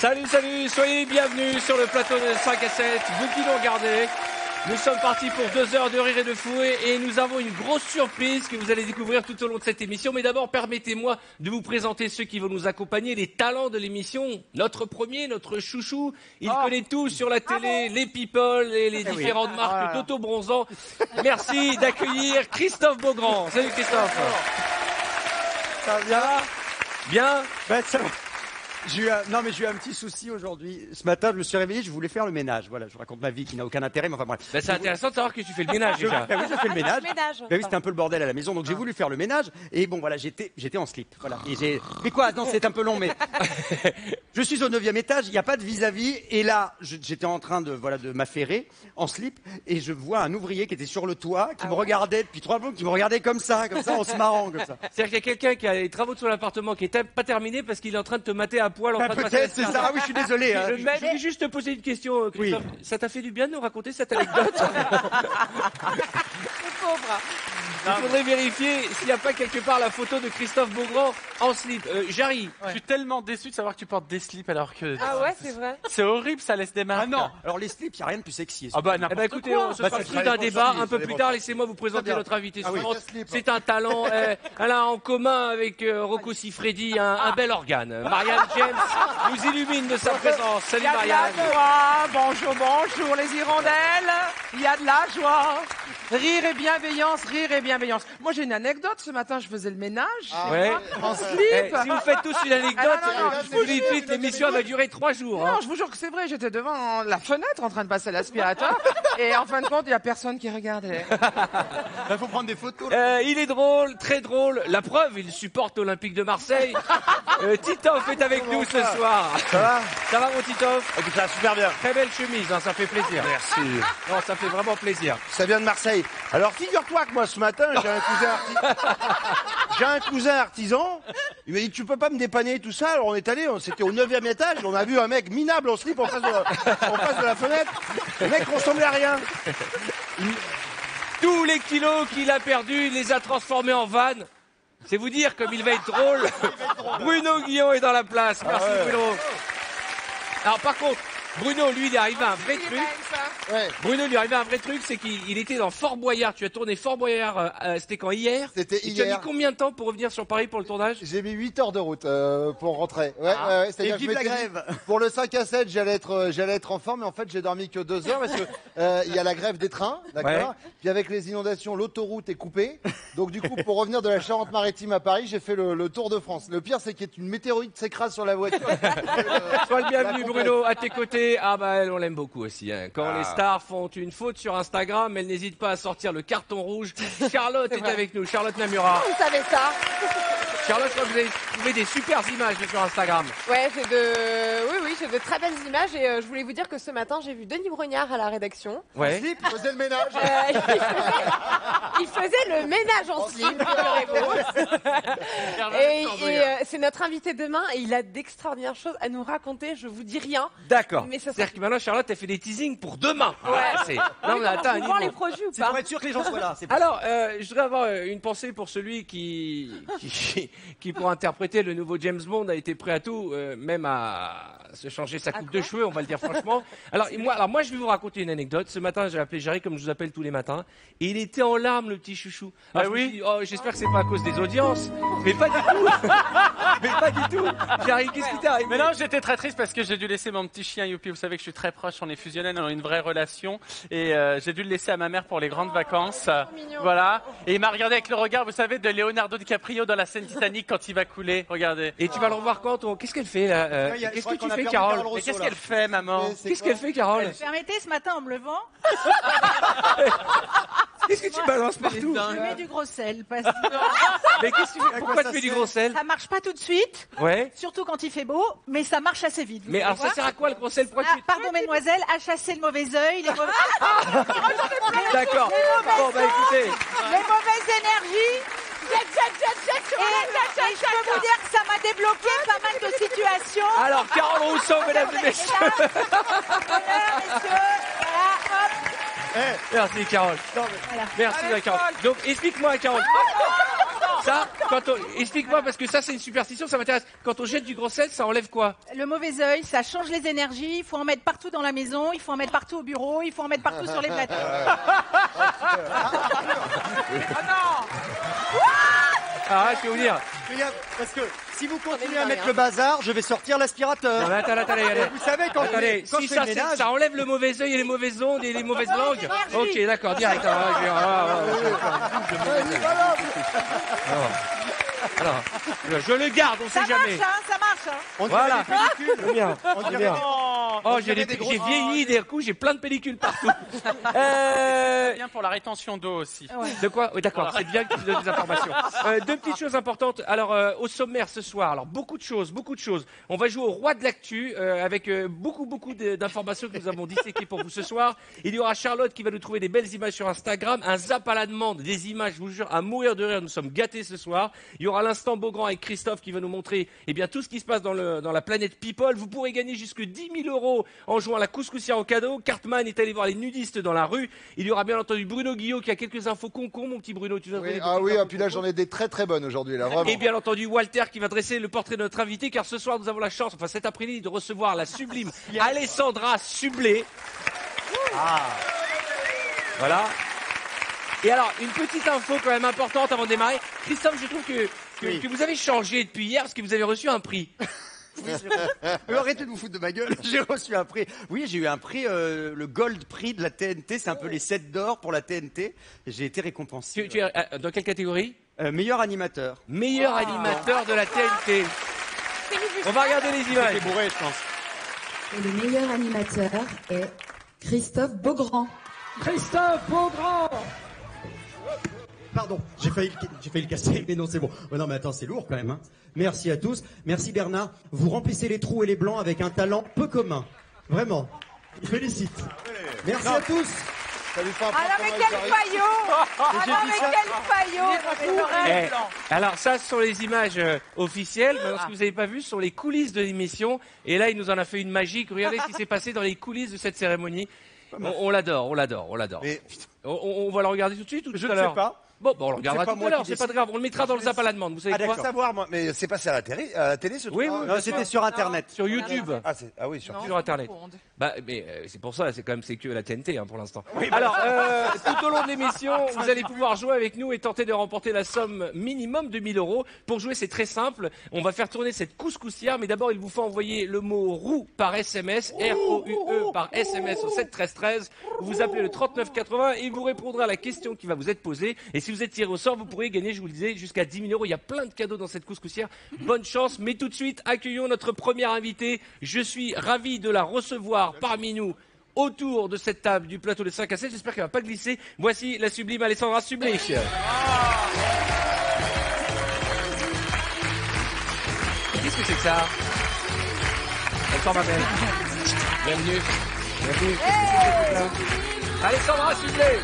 Salut, salut, soyez bienvenus sur le plateau de 5 à 7, vous qui nous regardez. Nous sommes partis pour 2 heures de rire et de fouet et nous avons une grosse surprise que vous allez découvrir tout au long de cette émission. Mais d'abord, permettez-moi de vous présenter ceux qui vont nous accompagner, les talents de l'émission. Notre premier, notre chouchou, il connaît tout sur la télé, les people et les différentes marques d'auto-bronzant. Merci d'accueillir Christophe Beaugrand. Salut Christophe. Ça va bien? Bien? Ben, ça va. J'ai eu un petit souci aujourd'hui. Ce matin, je me suis réveillé, je voulais faire le ménage. Voilà, je raconte ma vie qui n'a aucun intérêt, mais enfin bref. Ben, c'est intéressant de savoir que tu fais le ménage déjà. Ben oui, je fais le ménage. Ben oui, c'était un peu le bordel à la maison, donc j'ai voulu faire le ménage. Et bon, voilà, j'étais en slip. Voilà. Et mais quoi? Non, c'est un peu long, mais je suis au 9e étage, il n'y a pas de vis-à-vis. Et là, j'étais en train de m'affairer en slip, et je vois un ouvrier qui était sur le toit, qui me regardait depuis 3 jours, qui me regardait comme ça, en se marrant comme ça. C'est-à-dire qu'il y a quelqu'un qui a les travaux de son appartement qui n'est pas terminé parce qu'il est en train de te mater à poil en train de passer peut-être, c'est ça. Ah oui, je suis désolé. Hein. Je voulais juste te poser une question, Christophe. Oui. Ça t'a fait du bien de nous raconter cette anecdote? C'est pauvre. Il faudrait vérifier s'il n'y a pas quelque part la photo de Christophe Beaugrand en slip. Jarry. Je suis tellement déçu de savoir que tu portes des slips alors que... Ah ouais, c'est vrai. C'est horrible, ça laisse des marques. Ah non, alors les slips, il n'y a rien de plus sexy. Ah bah Eh n'importe ben écoutez, quoi. on se fera le fruit d'un débat un peu plus tard. Laissez-moi vous présenter notre invité. C'est un talent. Elle a en commun avec Rocco Siffredi un bel organe. Marianne James nous illumine de sa présence. Salut Marianne. Il y a de la joie. Bonjour, bonjour les hirondelles. Il y a de la joie. Rire et bienveillance, rire et bienveillance. Moi j'ai une anecdote. Ce matin je faisais le ménage Ouais. en slip. Si vous faites tous une anecdote, je vous dis tout de suite, l'émission va durer 3 jours. Non, je vous jure que c'est vrai. J'étais devant la fenêtre en train de passer l'aspirateur et en fin de compte il y a personne qui regardait. Il faut prendre des photos. Il est drôle, très drôle. La preuve, il supporte l'Olympique de Marseille. Titoff est avec nous ce soir. Ça va mon Titoff? Écoute, ça va super bien. Très belle chemise, hein, ça fait plaisir. Merci. Non, ça fait vraiment plaisir. Ça vient de Marseille. Alors, figure-toi que moi, ce matin, j'ai un cousin artisan. Il m'a dit, tu peux pas me dépanner tout ça? Alors, on est allé, c'était au 9e étage. On a vu un mec minable en slip en face de la fenêtre. Le mec ressemblait à rien. Tous les kilos qu'il a perdus, il les a transformés en vannes. C'est vous dire comme il va être drôle. Bruno Guillon est dans la place. Merci Bruno. Alors par contre, Bruno, lui, il est arrivé à un vrai truc. Bruno, lui, est arrivé à un vrai truc, c'est qu'il était dans Fort Boyard. Tu as tourné Fort Boyard, c'était quand? Hier? C'était Et tu as hier. mis combien de temps pour revenir sur Paris pour le tournage? J'ai mis 8 heures de route pour rentrer. Et vive la grève. Pour le 5 à 7, j'allais être en forme, mais en fait, j'ai dormi que 2 heures parce que il y a la grève des trains, d'accord. Ouais. Puis avec les inondations, l'autoroute est coupée. Donc du coup, pour revenir de la Charente-Maritime à Paris, j'ai fait le Tour de France. Le pire, c'est qu'une météorite s'écrase sur la voiture. Sois le bienvenu Bruno, à tes côtés. Ah bah elle, on l'aime beaucoup aussi. Hein. Quand les stars font une faute sur Instagram, elles n'hésitent pas à sortir le carton rouge. Charlotte est avec nous, Charlotte Namura. Vous savez ça? Charlotte, je crois que vous avez trouvé des super images sur Instagram. Ouais, j'ai de très belles images et je voulais vous dire que ce matin j'ai vu Denis Brognard à la rédaction. Ouais. Slip, faisait le ménage. Il faisait le ménage en slip, figurez-vous. Et c'est notre invité demain et il a d'extraordinaires choses à nous raconter. Je vous dis rien. D'accord. Mais ça sera- C'est-à-dire que maintenant Charlotte a fait des teasings pour demain. Ouais. Non, mais attends, on vend les produits ou C'est pas? pour être sûr que les gens soient là. Alors, je voudrais avoir une pensée pour celui qui pour interpréter le nouveau James Bond a été prêt à tout, même à se changer sa coupe de cheveux, on va le dire franchement. Alors moi, je vais vous raconter une anecdote. Ce matin, j'ai appelé Jarry comme je vous appelle tous les matins, et il était en larmes, le petit chouchou. Alors, je me suis dit, j'espère que c'est pas à cause des audiences, mais pas du tout. Mais pas du tout. Jarry, qu'est-ce qui t'est arrivé? Mais non, j'étais très triste parce que j'ai dû laisser mon petit chien Youpi. Vous savez que je suis très proche, on est fusionnels, on a une vraie relation. Et j'ai dû le laisser à ma mère pour les grandes vacances. mignon. Voilà. Et il m'a regardé avec le regard, vous savez, de Leonardo DiCaprio dans la scène Titanic quand il va couler. Regardez. Et tu vas le revoir quand? Qu'est-ce qu'elle fait là? je Qu'est-ce crois que qu'on tu a fais, perdu Carole? Carole Mais Rousseau, qu'est-ce là. qu'elle fait, maman? Qu'est-ce qu'elle fait, Carole? Permettez, ce matin en me levant, Qu'est-ce que tu balances partout? je mets du gros sel. Parce que Mais qu'est-ce que tu fais? Pourquoi tu mets du gros sel? ça marche pas tout de suite, Ouais. surtout quand il fait beau, mais ça marche assez vite. Mais alors ça sert à quoi le gros sel? Pourquoi Ah, tu... pardon, mesdemoiselle, à chasser le mauvais œil, les mauvaises, D'accord. Bon, bah écoutez. les mauvaises énergies. Et je peux vous dire que ça m'a débloqué pas mal de situations. Alors, Carole Rousseau, mesdames et messieurs. Voilà, messieurs, voilà, hop. Merci, Carole. Voilà. Merci, Carole. Donc, explique-moi, Carole. Ça, explique-moi, parce que ça, c'est une superstition, ça m'intéresse. Quand on jette du gros sel, ça enlève quoi? Le mauvais œil, ça change les énergies. Il faut en mettre partout dans la maison, il faut en mettre partout au bureau, il faut en mettre partout sur les plateaux. Ah, je vais vous dire. Parce que si vous continuez à mettre le bazar, je vais sortir l'aspirateur. Non, mais attendez. Vous savez, quand Attendez, quand si je fais le ménage... ça enlève le mauvais œil et les mauvaises ondes et les mauvaises langues. Ok, d'accord, direct. Alors, je le garde, on sait jamais. Ça marche, hein. On dirait Voilà. des pellicules. C'est bien. On dirait Oh, j'ai vieilli d'un coup, j'ai plein de pellicules partout. C'est bien pour la rétention d'eau aussi. De quoi? Oui, d'accord, c'est bien que tu me donnes des informations. Deux petites choses importantes. Alors, au sommaire ce soir, alors beaucoup de choses. On va jouer au roi de l'actu avec beaucoup d'informations que nous avons disséquées pour vous ce soir. Il y aura Charlotte qui va nous trouver des belles images sur Instagram, un zap à la demande, des images, je vous jure, à mourir de rire. Nous sommes gâtés ce soir. Il y aura l'instant Beaugrand avec Christophe qui va nous montrer tout ce qui se passe dans la planète People. Vous pourrez gagner jusque 10 000 € en jouant à la couscoussière au cadeau. Cartman est allé voir les nudistes dans la rue. Il y aura bien entendu Bruno Guillot qui a quelques infos concons, mon petit Bruno. Tu vas Oui, et puis là j'en ai des très très bonnes aujourd'hui là, vraiment. Et bien entendu Walter qui va dresser le portrait de notre invité, car ce soir nous avons la chance, enfin cet après-midi, de recevoir la sublime Alessandra Sublet. Voilà. Et alors, une petite info quand même importante avant de démarrer. Christophe, je trouve que vous avez changé depuis hier parce que vous avez reçu un prix. Arrêtez de vous foutre de ma gueule, j'ai reçu un prix. Oui, j'ai eu un prix, le Gold Prix de la TNT, c'est un peu les 7 d'or pour la TNT. J'ai été récompensé. Tu es dans quelle catégorie? Meilleur animateur. Meilleur animateur de la TNT. On va regarder les images. C'est bourré, je pense. Et le meilleur animateur est Christophe Beaugrand. Christophe Beaugrand. Pardon, j'ai failli le casser, mais non, c'est bon. Oh non, mais attends, c'est lourd quand même. Hein. Merci à tous. Merci Bernard. Vous remplissez les trous et les blancs avec un talent peu commun. Vraiment. Je vous félicite. Merci à tous. Ah non, mais quel faillot. Alors ça, ce sont les images officielles. Maintenant, ce que vous n'avez pas vu, ce sont les coulisses de l'émission. Et là, il nous en a fait une magique. Regardez ce qui s'est passé dans les coulisses de cette cérémonie. On l'adore. Mais On va le regarder tout de suite ou tout Je à ne l'heure? sais pas. Bon, on le regardera C'est pas tout à moi l'heure, qui c'est pas décide. grave. On le mettra dans le zap à la demande. Vous savez quoi? savoir, moi, mais c'est passé à la télé ce truc. Oui, Non, c'était sur Internet. sur YouTube. Ah oui, sur Sur Internet. Bah, mais c'est pour ça, c'est que la TNT pour l'instant. Alors, tout au long de l'émission, vous allez pouvoir jouer avec nous et tenter de remporter la somme minimum de 1 000 €. Pour jouer, c'est très simple. On va faire tourner cette couscoussière, mais d'abord, il vous faut envoyer le mot roue par SMS, R-O-U-E par SMS au 7 13 13. Vous appelez le 39 80 et vous répondrez à la question qui va vous être posée. Et si vous êtes tiré au sort, vous pourrez gagner, je vous le disais, jusqu'à 10 000 €. Il y a plein de cadeaux dans cette couscoussière. Bonne chance. Mais tout de suite, accueillons notre première invitée. Je suis ravi de la recevoir parmi nous autour de cette table du plateau de 5 à 7. J'espère qu'elle va pas glisser. Voici la sublime Alessandra Sublet. Qu'est-ce que c'est que ça? Bonsoir ma belle. Bienvenue. Qu'est-ce que c'est que ça? Alessandra Sublet.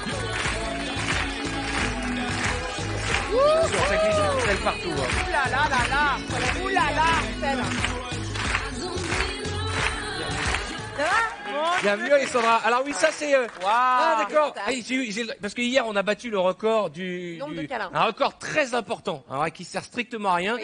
Ça glisse du sel partout. Ouh là là là là. Ouh là là, sel. Bienvenue Alessandra. Alors oui, ça c'est. Ah d'accord. Ah, parce que hier on a battu le record Nombre de câlins. un record très important, alors, qui sert strictement à rien.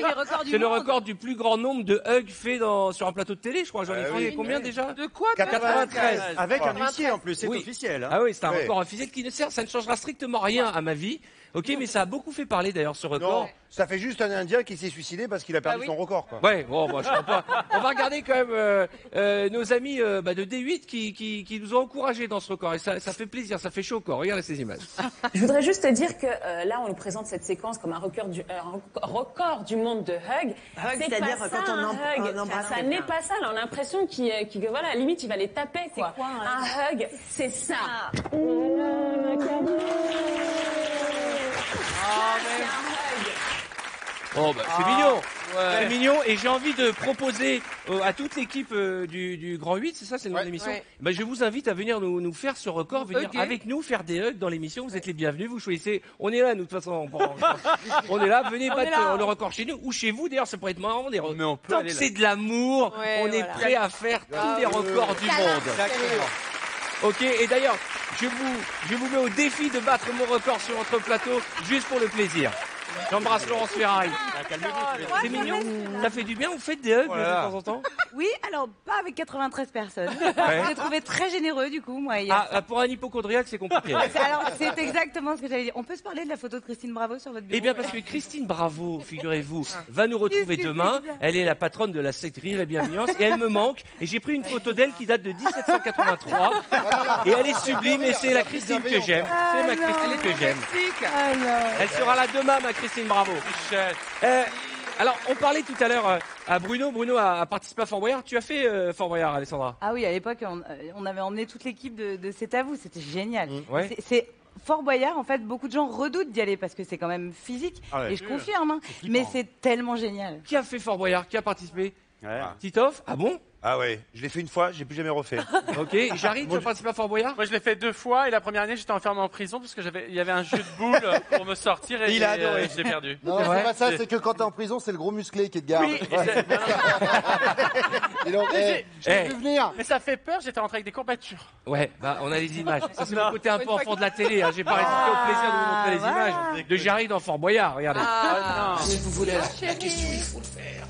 C'est le record du plus grand nombre de hugs faits sur un plateau de télé, je crois. J'en ai fait combien déjà? De quoi? 93. Avec un huissier en plus, c'est Oui. officiel. Hein. Ah oui, c'est un Oui. record officiel qui ne sert, ça ne changera strictement rien à ma vie. Ok, mais ça a beaucoup fait parler d'ailleurs ce record. Non, ça fait juste un Indien qui s'est suicidé parce qu'il a perdu son record, quoi. Ouais, bon, je crois pas. On va regarder quand même nos amis de D8 qui nous ont encouragés dans ce record. Et ça fait plaisir, ça fait chaud au corps. Regardez ces images. Je voudrais juste te dire que là, on nous présente cette séquence comme un record du monde de hug. C'est-à-dire pas quand ça, on un hug. embrasse Ça n'est pas ça. Là, on a l'impression que voilà, limite, il va les taper, quoi. quoi, un hug, c'est ça. Oh bah c'est mignon, c'est mignon, et j'ai envie de proposer à toute l'équipe du Grand 8, c'est ça, c'est le nom de l'émission. Ouais. Bah, je vous invite à venir nous faire ce record, venir avec nous faire des hugs dans l'émission. Vous êtes les bienvenus, vous choisissez. On est là, nous de toute façon. On est là, venez battre le record chez nous ou chez vous. D'ailleurs, ça pourrait être marrant. Mais on peut Tant aller que là. c'est de l'amour, Ouais, on est voilà. prêt à faire tous les records du monde. Ok, et d'ailleurs, je vous mets au défi de battre mon record sur votre plateau, juste pour le plaisir. J'embrasse Laurence Ferrari. C'est mignon. Ça fait du bien, vous faites des hugs de temps en temps? Oui, alors pas avec 93 personnes. Ouais. J'ai trouvé très généreux du coup, moi. Pour un hypochondriaque, c'est compliqué. Alors, c'est exactement ce que j'allais dire. On peut se parler de la photo de Christine Bravo sur votre bureau? Eh bien, parce que Christine Bravo, figurez-vous, va nous retrouver demain. Elle est la patronne de la secte Rire et Bienveillance et elle me manque. Et j'ai pris une photo d'elle qui date de 1783. Et elle est sublime et c'est la Christine que j'aime. C'est ma Christine que j'aime. Elle sera là demain, ma Christine Bravo. Alors, on parlait tout à l'heure à Bruno. Bruno a participé à Fort Boyard. Tu as fait Fort Boyard, Alessandra? Ah oui, à l'époque, on avait emmené toute l'équipe de C'est à vous. C'était génial. Ouais. C'est Fort Boyard, en fait, beaucoup de gens redoutent d'y aller parce que c'est quand même physique. Et je confirme, hein, mais c'est tellement génial. Qui a fait Fort Boyard? Qui a participé? Titoff? Ah bon? Ah ouais, je l'ai fait une fois, j'ai plus jamais refait. Ok, j'arrive, tu as participé à Fort Boyard? Moi, je l'ai fait 2 fois et la première année, j'étais enfermé en prison parce que il y avait un jeu de boules pour me sortir et Il a adoré. j'ai perdu. Non, c'est pas ça, c'est que quand t'es en prison, c'est le gros musclé qui te garde. Oui, J'ai vu venir. Mais ça fait peur, j'étais rentré avec des courbatures. Ouais, bah on a les images. Ça c'est mon côté un peu enfant de la télé. Hein. J'ai pas résisté au plaisir de vous montrer les images de Jarry dans Fort Boyard. Regardez. Si vous voulez la question, il faut le faire.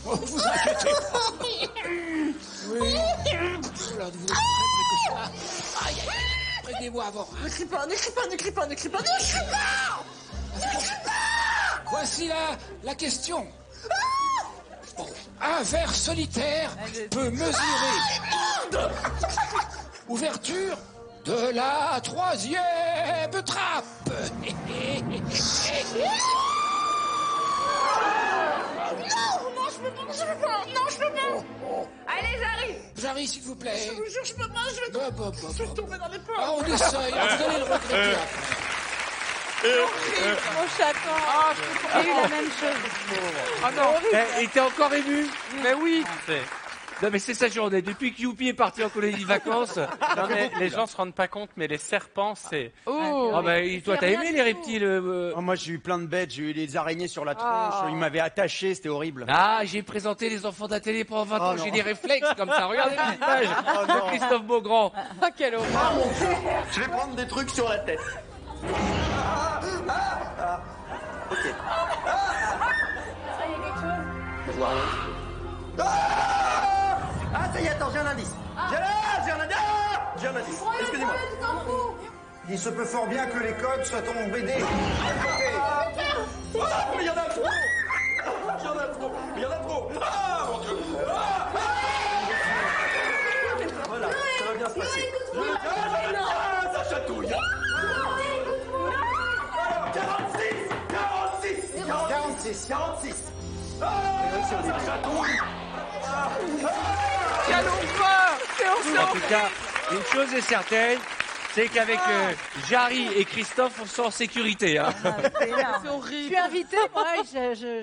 Oh, vous inquiétez pas. Oui. Voilà, vous êtes très précoce. Aïe, aïe, aïe. Prévenez-moi avant. Ne crie pas, ne crie pas, ne crie pas, ne crie pas, ne crie pas. Voici la question. Bon, un ver solitaire peut mesurer ouverture de la 3e trappe. Non, je peux pas, non, je peux pas. Allez, Jarry. Jarry, s'il vous plaît. Je vous jure, je peux pas, je vais tomber dans les pommes. Ah, on essaye, vous allez le regretter après. Mon chaton. J'ai eu la même chose. Ah non, il était encore ému. Mais oui. Non mais c'est sa journée. Depuis que Youpi est parti en colonie de vacances. Non mais les gens se rendent pas compte, mais les serpents, c'est... Ah bah toi t'as aimé les reptiles Moi j'ai eu plein de bêtes, j'ai eu les araignées sur la tronche, ils m'avaient attaché, c'était horrible. Ah, j'ai présenté les enfants de la télé pendant 20 ans, j'ai des réflexes comme ça. Regardez les images de Christophe Beaugrand. Ah, quelle horreur. Je vais prendre des trucs sur la tête. Ok. Je vois rien. Ah, ça y est, attends, j'ai un indice. J'ai un indice. J'ai un indice. Excusez-moi. Il se peut fort bien que les codes soient en BD. Mais il y en a trop. Il y en a trop. Ah, mon Dieu. Voilà, ça va bien se passer. Ça chatouille. 46. Ça chatouille. Quelle horreur! En tout cas, une chose est certaine, c'est qu'avec Jarry et Christophe, on sent en sécurité. Hein. C'est horrible. Je suis invitée, moi,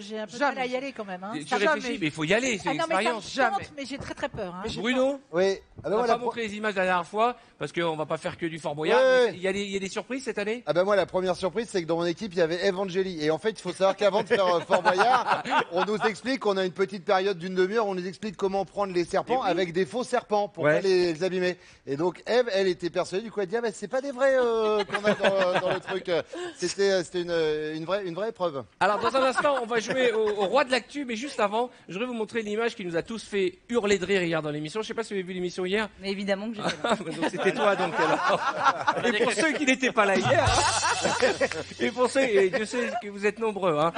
j'ai un peu de mal à y aller quand même. Hein. Tu réfléchis, mais il faut y aller, c'est une expérience. Jamais. Mais j'ai très peur. Hein. Bruno? Oui. On n'a pas montré les images la dernière fois, parce qu'on va pas faire que du Fort Boyard. Ouais. Il y a des surprises cette année? Ah ben moi la première surprise c'est que dans mon équipe il y avait Evangélie et en fait il faut savoir qu'avant de faire Fort Boyard on nous explique qu'on a une petite période d'une demi-heure, on nous explique comment prendre les serpents avec des faux serpents pour pas les abîmer et donc Eve elle était persuadée du coup elle dit ah ben c'est pas des vrais qu'on a dans le truc, c'était une vraie épreuve. Alors dans un instant on va jouer au roi de l'actu, mais juste avant je voudrais vous montrer l'image qui nous a tous fait hurler de rire hier dans l'émission. Je sais pas si vous avez vu l'émission hier. Mais évidemment que j'ai donc c'était toi donc alors. Et pour ceux qui n'étaient pas là hier, et pour ceux, et je sais que vous êtes nombreux, hein,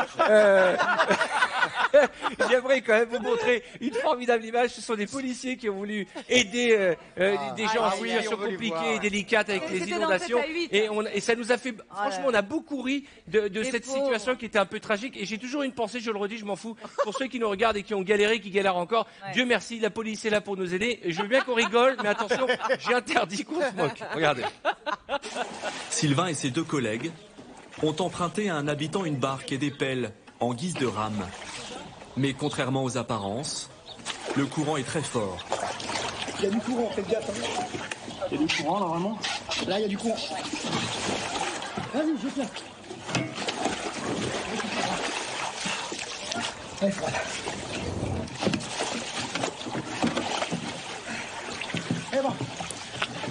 j'aimerais quand même vous montrer une formidable image. Ce sont des policiers qui ont voulu aider des gens en situation compliquée et délicate avec les inondations. Et ça nous a fait, franchement, on a beaucoup ri de cette situation qui était un peu tragique. Et j'ai toujours une pensée, je le redis, je m'en fous, pour ceux qui nous regardent et qui ont galéré, qui galèrent encore. Dieu merci, la police est là pour nous aider. Et je veux bien qu'on rigole, mais attention, j'ai interdit qu'on se moque. Regardez. Sylvain et ses 2 collègues ont emprunté à un habitant une barque et des pelles en guise de rame. Mais contrairement aux apparences, le courant est très fort. Il y a du courant, faites gaffe. Il y a du courant là vraiment. Là il y a du courant. Vas-y, je viens. Allez, voilà. Eh bon,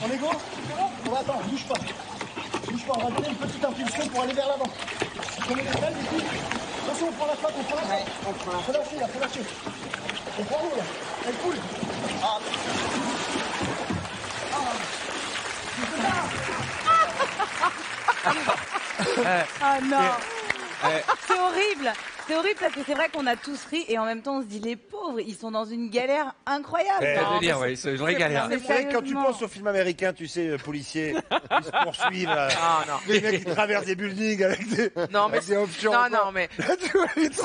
on est go. On va attendre, bouge pas. pas, on va donner une petite impulsion pour aller vers l'avant. Prenez les pelles ici. Attention, on prend la frappe, on prend la frappe. Faut lâcher là, faut lâcher. On prend l'eau là, elle coule. Ah non. C'est horrible. C'est horrible parce que c'est vrai qu'on a tous ri et en même temps on se dit les pauvres, ils sont dans une galère incroyable. C'est une vraie galère. C'est vrai que quand tu penses aux films américains, tu sais, policiers, ils se poursuivent. Les mecs qui traversent des buildings avec des options. Non, mais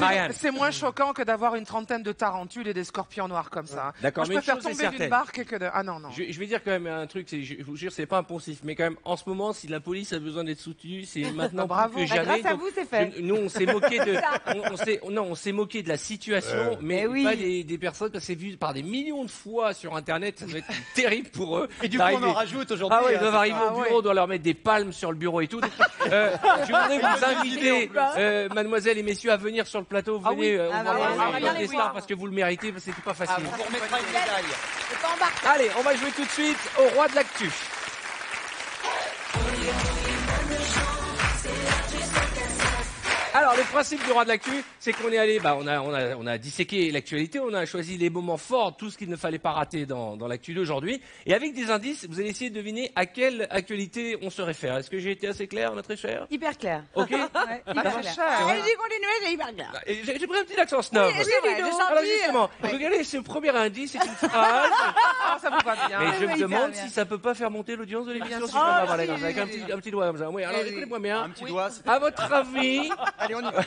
Ryan. c'est moins choquant que d'avoir une trentaine de tarentules et des scorpions noirs comme ça. D'accord, Moi, je préfère tomber d'une barque que de... Ah non. Je vais dire quand même un truc, je vous jure, c'est pas impulsif, mais quand même, en ce moment, si la police a besoin d'être soutenue, c'est maintenant plus que jamais. Grâce à vous, c'est fait. Nous, on s'est moqué de, on s'est moqué de la situation, mais pas des personnes, parce que c'est vu par des millions de fois sur Internet, ça doit être terrible pour eux. Et du coup, on en rajoute aujourd'hui. Ah ouais, ils doivent arriver au bureau, on doit leur mettre des palmes sur le bureau et tout. Je voudrais vous inviter, mademoiselles et messieurs, à venir sur le plateau. Venez, on va bien des stars parce que vous le méritez, parce que c'était pas facile. On remettra une médaille. Allez, on va jouer tout de suite au roi de l'actu. Alors, le principe du roi de l'actu, c'est qu'on est allé, on a disséqué l'actualité, on a choisi les moments forts, tout ce qu'il ne fallait pas rater dans l'actu d'aujourd'hui. Et avec des indices, vous allez essayer de deviner à quelle actualité on se réfère. Est-ce que j'ai été assez clair, ma très chère? Hyper clair. Ok. Ouais, hyper clair. J'ai continué, j'ai hyper clair. J'ai pris un petit accent snob. Oui, j'ai Alors justement, regardez, ce premier indice, c'est une phrase. Ça vous va bien. Mais je me demande si ça peut pas faire monter l'audience de l'émission si je m'en parler comme ça, avec un petit doigt comme ça. Oui, alors écoutez-moi bien. Un petit doigt. À votre avis, Allez, on y va.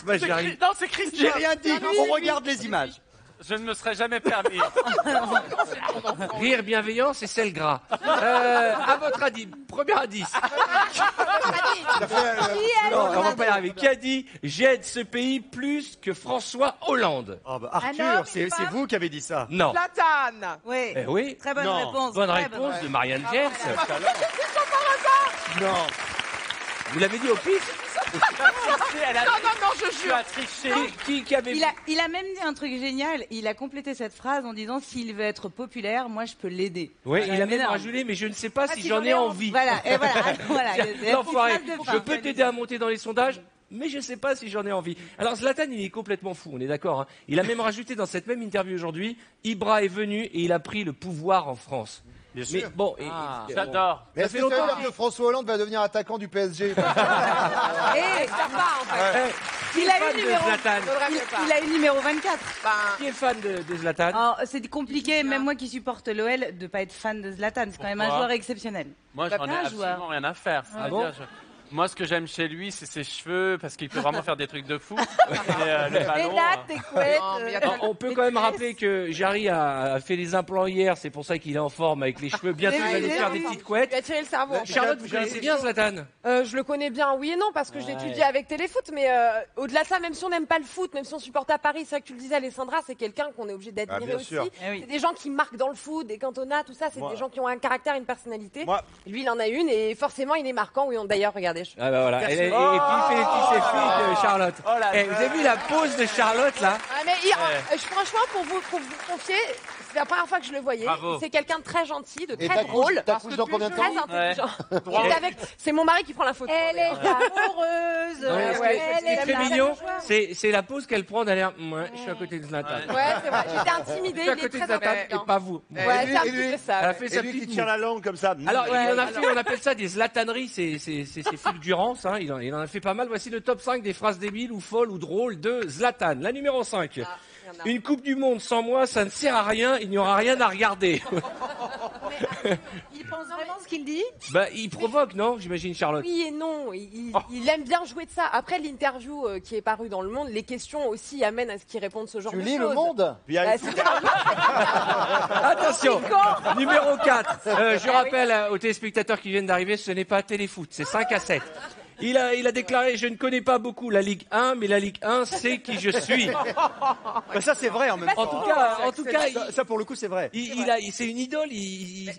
Moi, j'y arrive. Non, c'est Christian. J'ai rien dit. On regarde les images. Je ne me serais jamais permis. Rire, bienveillance et sel gras. À votre avis, premier indice. Non, on va pas y arriver. Qui a dit j'aide ce pays plus que François Hollande? Arthur, c'est vous qui avez dit ça. Non. Platane. Oui. Eh oui. Très bonne réponse. Bonne très réponse de Marianne Gers. Non. Vous l'avez dit au pif? Non, je jure. Qui avait... Il a même dit un truc génial. Il a complété cette phrase en disant s'il veut être populaire, moi je peux l'aider. Oui, il a même énorme. rajouté, mais je ne sais pas si j'en ai envie. Voilà, et voilà. L'enfoiré. Je peux t'aider à monter dans les sondages, mais je ne sais pas si j'en ai envie. Alors Zlatan, il est complètement fou, on est d'accord. Hein. Il a même rajouté dans cette même interview aujourd'hui, Ibra est venu et il a pris le pouvoir en France. Bien sûr. Mais bon, j'adore. Mais est-ce que ça veut dire que François Hollande va devenir attaquant du PSG? Ça va, en fait. Il a eu numéro 24. Qui est fan de Zlatan? Oh, c'est compliqué, même moi qui supporte l'OL, de pas être fan de Zlatan. C'est quand même un joueur exceptionnel. Moi, j'en ai absolument rien à faire. Ah bon? Moi, ce que j'aime chez lui, c'est ses cheveux, parce qu'il peut vraiment faire des trucs de fou. Le ballon, tes couettes. On peut quand même rappeler que Jarry a fait des implants hier, c'est pour ça qu'il est en forme avec les cheveux. Bientôt, il va nous faire des petites couettes. Tu as tiré le cerveau. Charlotte, vous connaissez bien Zlatan? Je le connais bien, oui et non, parce que je l'étudie avec Téléfoot, mais au-delà de ça, même si on n'aime pas le foot, même si on supporte à Paris, c'est vrai que tu le disais, Alessandra, c'est quelqu'un qu'on est obligé d'admirer aussi. C'est des gens qui marquent dans le foot, des cantonats, tout ça, c'est des gens qui ont un caractère, une personnalité. Lui, il en a une, et forcément, il est marquant. Oui, d'ailleurs, regardez. Ah bah voilà. Et puis il fait les petits selfies de Charlotte. Vous avez vu la pose de Charlotte là? Franchement, pour vous confier, c'est la première fois que je le voyais. Bravo. C'est quelqu'un de très gentil, de très drôle. T'as couché dans combien de temps? Très intelligent. C'est mon mari qui prend la photo. Elle est amoureuse. Ce qui est très mignon, c'est la pose qu'elle prend d'aller. Moi, je suis à côté de Zlatan. Ouais, c'est vrai. J'étais intimidée. Je suis à côté de Zlatan et pas vous. Ouais, c'est un petit peu ça. Elle a fait sa Et lui qui petite tire moue. la langue comme ça. Alors, il en a fait, on appelle ça des zlataneries, c'est fulgurance, hein, il en a fait pas mal. Voici le top 5 des phrases débiles ou folles ou drôles de Zlatan. La numéro 5. Une Coupe du Monde sans moi, ça ne sert à rien, il n'y aura rien à regarder. Il pense vraiment ce qu'il dit? Bah, il provoque, non? J'imagine, Charlotte. Oui et non, il aime bien jouer de ça. Après l'interview qui est parue dans Le Monde, les questions aussi amènent à ce qu'il réponde ce genre de choses. Tu lis Le Monde? Attention, numéro 4. Je rappelle aux téléspectateurs qui viennent d'arriver, ce n'est pas Téléfoot, c'est 5 à 7. Il a déclaré, je ne connais pas beaucoup la Ligue 1, mais la Ligue 1, c'est qui je suis. Bah, ça, c'est vrai en même temps. En tout cas, ça pour le coup, c'est vrai. c'est une idole, il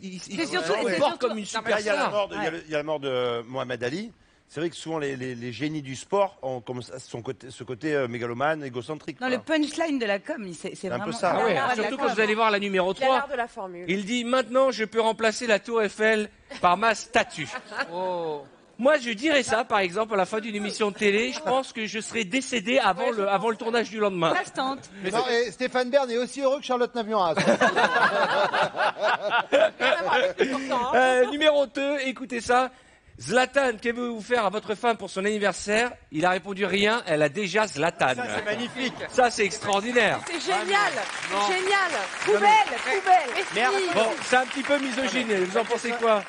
surtout- se comporte comme une Il y a superstar. la mort de Mohamed Ali. c'est vrai que souvent les génies du sport ont comme ça, ce côté mégalomane, égocentrique. Non, le punchline de la com, c'est un vraiment... peu ça. Ah ouais, surtout quand vous allez voir la numéro 3. l'art de la formule. Il dit maintenant je peux remplacer la tour Eiffel par ma statue. Moi je dirais ça par exemple à la fin d'une émission de télé, je pense que je serais décédé avant le tournage du lendemain. Ça se tente. Non, et Stéphane Bern est aussi heureux que Charlotte Navion. Numéro 2, écoutez ça. Zlatan, qu'avez-vous faire à votre femme pour son anniversaire? Il a répondu rien, elle a déjà Zlatan. Ça, c'est magnifique. Ça, c'est extraordinaire. C'est génial, Non. génial. Poubelle. Merde. Bon, c'est un petit peu misogyne, vous en pensez quoi?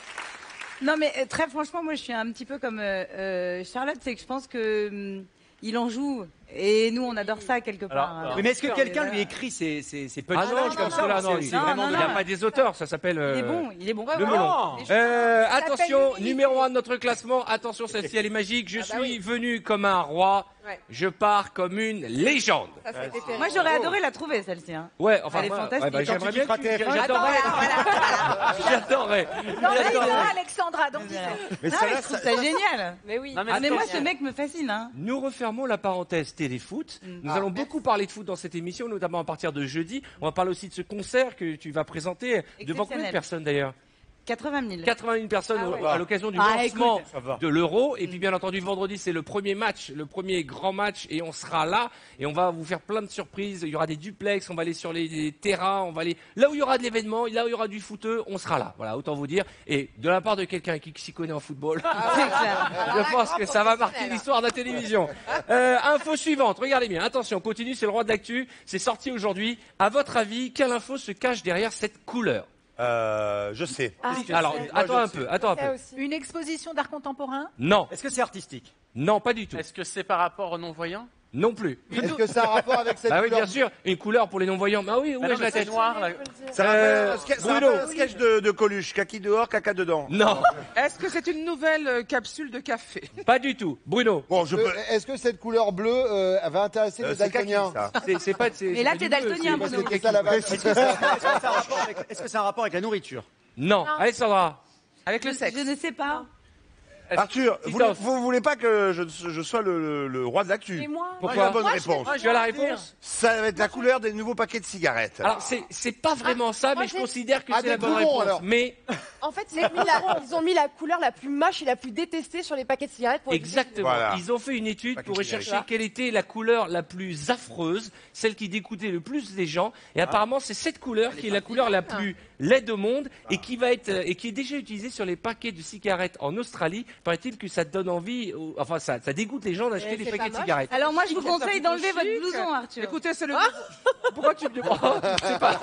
Non, mais très franchement, moi, je suis un petit peu comme Charlotte, c'est que je pense que il en joue. Et nous, on adore ça quelque part. Mais est-ce que quelqu'un lui écrit ses punchlines comme ça? Non, il n'y a pas des auteurs, ça s'appelle... Il est bon. Le melon. Attention, s'appelle numéro 1 de notre classement. Attention, celle-ci, elle est magique. Je suis venu comme un roi. Ouais. Je pars comme une légende. Ça, c'était terrible. Moi, j'aurais adoré la trouver, celle-ci. Hein. Ouais, enfin, Elle est fantastique. j'aimerais bien. J'adorerais. J'adorerais. Non, mais il verra Alexandra, donc Je trouve ça génial. Mais oui. Mais moi, ce mec me fascine. Hein. Nous refermons la parenthèse téléfoot. Nous allons beaucoup parler de foot dans cette émission, notamment à partir de jeudi. On va parler aussi de ce concert que tu vas présenter. Devant combien de personnes d'ailleurs? 80 000. 81 personnes à l'occasion du lancement de l'Euro. Et puis bien entendu, vendredi, c'est le premier match, le premier grand match. Et on sera là. Et on va vous faire plein de surprises. Il y aura des duplex, on va aller sur les terrains, on va aller là où il y aura de l'événement, là où il y aura du footeux, on sera là. Voilà, autant vous dire. Et de la part de quelqu'un qui s'y connaît en football, je pense que ça va marquer l'histoire de la télévision. Info suivante, regardez bien. Attention, continue, c'est le roi de l'actu. C'est sorti aujourd'hui. À votre avis, quelle info se cache derrière cette couleur? Je sais. Alors, attends un peu. Une exposition d'art contemporain? Non. Est-ce que c'est artistique? Non, pas du tout. Est-ce que c'est par rapport aux non-voyants? Non plus. Est-ce que ça a un rapport avec cette Bah oui, couleur? bien sûr. Une couleur pour les non-voyants. Bah oui, où est-ce la tête? Noir, là. Ça rappelle un sketch de Coluche. Kaki dehors, caca dedans. Non, Est-ce que c'est une nouvelle capsule de café? pas du tout. Bruno. Bon, je peux. Est-ce que cette couleur bleue va intéresser les C'est Kaki, daltoniens? ça. C'est pas. Mais là, t'es daltonien, Parce Bruno. que c'était ça la base. Est-ce que ça a un rapport avec la nourriture? Non. Alexandra. Avec le sexe? Je ne sais pas. Arthur, Christophe. vous voulez pas que je sois le roi de l'actu? Et moi? Pourquoi? La bonne réponse. Tu as la réponse? Ça va être la couleur des nouveaux paquets de cigarettes. Alors, c'est pas vraiment ça, mais je considère que c'est la bonne des réponse. poumons, alors. Mais, En fait, ils ont mis la couleur la plus moche et la plus détestée sur les paquets de cigarettes. Pour exactement. Voilà. Ils ont fait une étude pour Paquet rechercher cigarette. quelle était la couleur la plus affreuse, celle qui dégoûtait le plus les gens. Et apparemment, c'est cette couleur qui est la couleur la plus laide au monde et qui va être, et qui est déjà utilisée sur les paquets de cigarettes en Australie. Paraît-il que ça donne envie, enfin, ça dégoûte les gens d'acheter des c'est paquets de pas moche. cigarettes. Alors moi, je vous conseille d'enlever votre blouson, Arthur. Écoutez, c'est le. Pourquoi tu me demandes? C'est pas.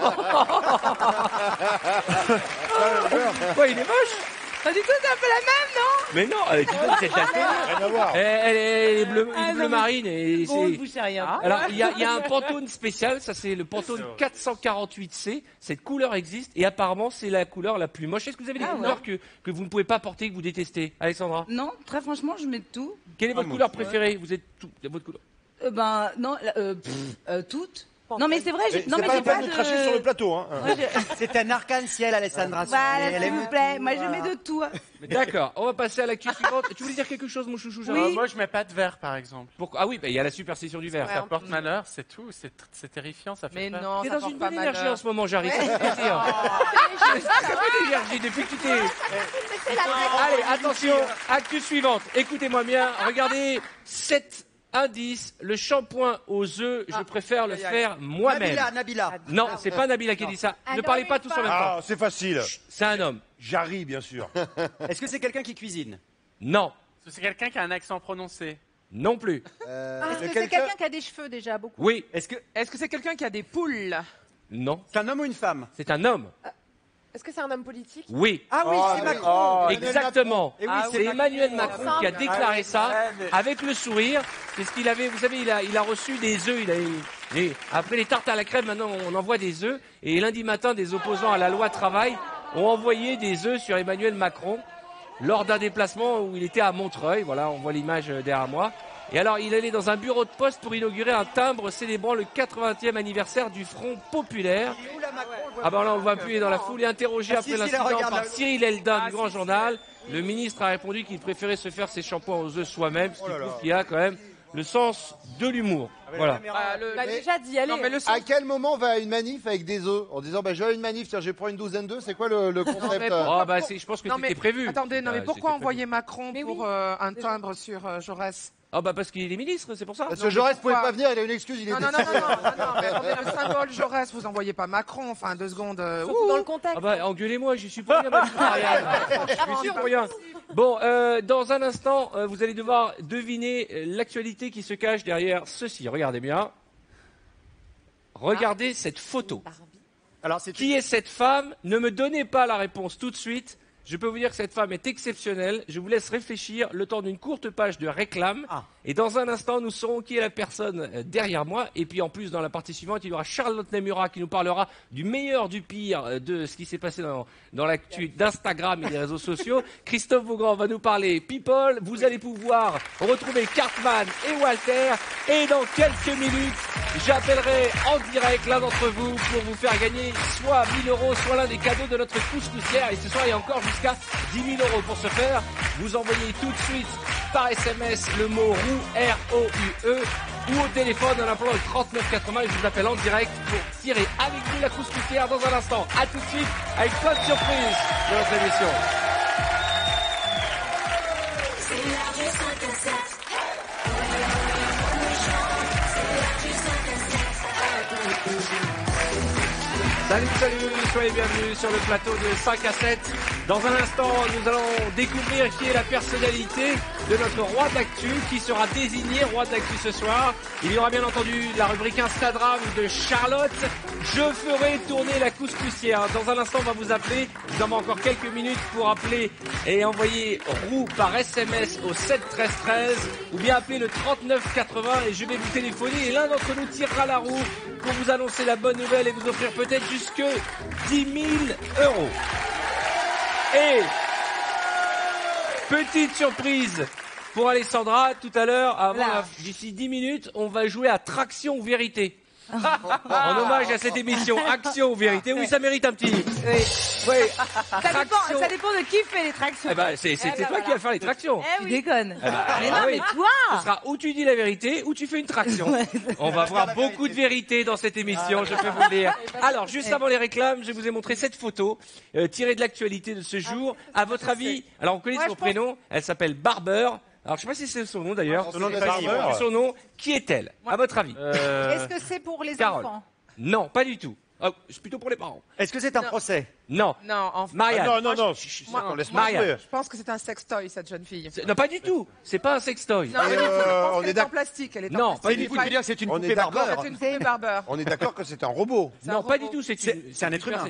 Quoi, il est moche? Pas du tout, c'est un peu la même, non? Mais non, dis donc, c'est daltonien. Rien à voir. Elle est bleu, bleu marine et Bon, c'est. vous savez rien. Alors, il y a un Pantone spécial, ça c'est le Pantone 448C. Cette couleur existe et apparemment c'est la couleur la plus moche. Est-ce que vous avez des couleurs que vous ne pouvez pas porter, que vous détestez, Alexandra? Non, très franchement, je mets de tout. Quelle est votre couleur préférée? Vous êtes tout. Votre couleur. Non, toutes. Non, mais c'est vrai, non, mais pas j'ai la pas peine de cracher sur le de... plateau, hein. C'est un arc-en-ciel, Alessandra. Voilà, Elle s'il aime vous plaît, moi je mets de tout. D'accord, on va passer à l'actu suivante. Tu voulais dire quelque chose, mon chouchou? Moi, je mets pas de verre, par exemple. Pourquoi? Ah oui, il y a la superstition du verre. Ça porte malheur, c'est tout. C'est terrifiant, ça fait Mais peur. non, T'es ça dans porte une pas bonne énergie malheur. en ce moment, Jarry. Ça fait plaisir. Très bonne énergie depuis que tu t'es. Allez, attention, actu suivante. Écoutez-moi bien. Regardez, 7 indices. Le shampoing aux œufs, je préfère le faire moi-même. Nabila. Non, c'est pas Nabila qui dit ça. Ne parlez pas tous en même temps. Ah, c'est facile. C'est un homme. Jarry, bien sûr. Est-ce que c'est quelqu'un qui cuisine? Non. C'est quelqu'un qui a un accent prononcé. Non plus. Est-ce que c'est quelqu'un qui a des cheveux déjà beaucoup? Oui. Est-ce que c'est quelqu'un qui a des poules? Non. C'est un homme ou une femme? C'est un homme. Est-ce que c'est un homme politique? Oui. Ah oui, c'est Macron. Exactement. Et oui, C'est Emmanuel Macron qui a déclaré ça avec le sourire. Parce qu'il avait, vous savez, il a reçu des œufs. Après les tartes à la crème, maintenant on envoie des œufs. Et lundi matin, des opposants à la loi travail ont envoyé des œufs sur Emmanuel Macron lors d'un déplacement où il était à Montreuil. Voilà, on voit l'image derrière moi. Et alors, il allait dans un bureau de poste pour inaugurer un timbre célébrant le 80e anniversaire du Front Populaire. Ah ben là, on le voit plus, il est dans la foule et interrogé après l'incident par Cyril Eldin du Grand Journal. Le ministre a répondu qu'il préférait se faire ses shampoings aux œufs soi-même, ce qui prouve qu'il a quand même le sens de l'humour. Voilà. Bah, déjà d'y aller. À quel moment on va à une manif avec des œufs en disant je vais à une manif, tiens, je vais prendre une douzaine d'œufs, c'est quoi le concept Je pense que c'était prévu. Attendez, mais pourquoi envoyer Macron pour un timbre sur Jaurès? Ah bah parce qu'il est ministre, c'est pour ça. Parce que Jaurès pouvait pas venir, il a une excuse, il était... Non, mais attendez, le symbole Jaurès, vous envoyez pas Macron, enfin 2 secondes. Dans le contexte. Ah bah engueulez-moi, j'y suis pour rien, Marianne. Je suis pour rien. Bon, dans un instant, vous allez devoir deviner l'actualité qui se cache derrière ceci. Regardez bien. Regardez cette photo. Alors, qui est cette femme? Ne me donnez pas la réponse tout de suite. Je peux vous dire que cette femme est exceptionnelle. Je vous laisse réfléchir le temps d'une courte page de réclame. Et dans un instant, nous saurons qui est la personne derrière moi. Et puis en plus, dans la partie suivante, il y aura Charlotte Nemura qui nous parlera du meilleur, du pire de ce qui s'est passé dans l'actu d'Instagram et des réseaux sociaux. Christophe Beaugrand va nous parler People. Vous allez pouvoir retrouver Cartman et Walter. Et dans quelques minutes, j'appellerai en direct l'un d'entre vous pour vous faire gagner soit 1 000 €, soit l'un des cadeaux de notre couscoussière. Et ce soir, il y a encore jusqu'à 10 000 € pour ce faire. Vous envoyez tout de suite par SMS le mot roue, R-O-U-E, ou au téléphone en appelant le 3980 et je vous appelle en direct pour tirer avec vous la couscoussière dans un instant. A tout de suite avec plein de surprises de notre émission. C'est l'heure du 5 à 7. Salut, soyez bienvenus sur le plateau de 5 à 7. Dans un instant, nous allons découvrir qui est la personnalité de notre roi d'actu, qui sera désigné roi d'actu ce soir. Il y aura bien entendu la rubrique Instagram de Charlotte. Je ferai tourner la couscoussière. Dans un instant, on va vous appeler. Nous avons encore quelques minutes pour appeler et envoyer roue par SMS au 7 13 13 ou bien appeler le 39 80 et je vais vous téléphoner et l'un d'entre nous tirera la roue pour vous annoncer la bonne nouvelle et vous offrir peut-être jusque 10 000 €. Et petite surprise pour Alessandra, tout à l'heure, d'ici 10 minutes, on va jouer à Traction ou Vérité. En hommage à cette émission Action ou Vérité. Oui, ça mérite un petit. Oui. Ça dépend de qui fait les tractions. Eh ben, c'est toi qui vas faire les tractions. Tu déconnes. Eh ben, Mais non, mais toi. Ce sera ou tu dis la vérité ou tu fais une traction. On va voir beaucoup de vérité dans cette émission, je peux vous le dire. Alors, juste avant les réclames, je vous ai montré cette photo tirée de l'actualité de ce jour. À votre avis, alors on connaît son prénom, elle s'appelle Barber. Alors, je sais pas si c'est son nom d'ailleurs. Son nom, qui est-elle, à votre avis? Est-ce que c'est pour les enfants? Non, pas du tout. C'est plutôt pour les parents. Est-ce que c'est un procès? Non. Non, Marianne. Non. Marianne. Je pense que c'est un sextoy, cette jeune fille. Non, pas du tout. C'est pas un sextoy. Non, mais on est en plastique. Elle est Non, en pas plastique. du tout. C'est une poupée Barbeur. C'est une poupée Barbeur. On est d'accord que c'est un robot. Non, pas du tout. C'est un être humain.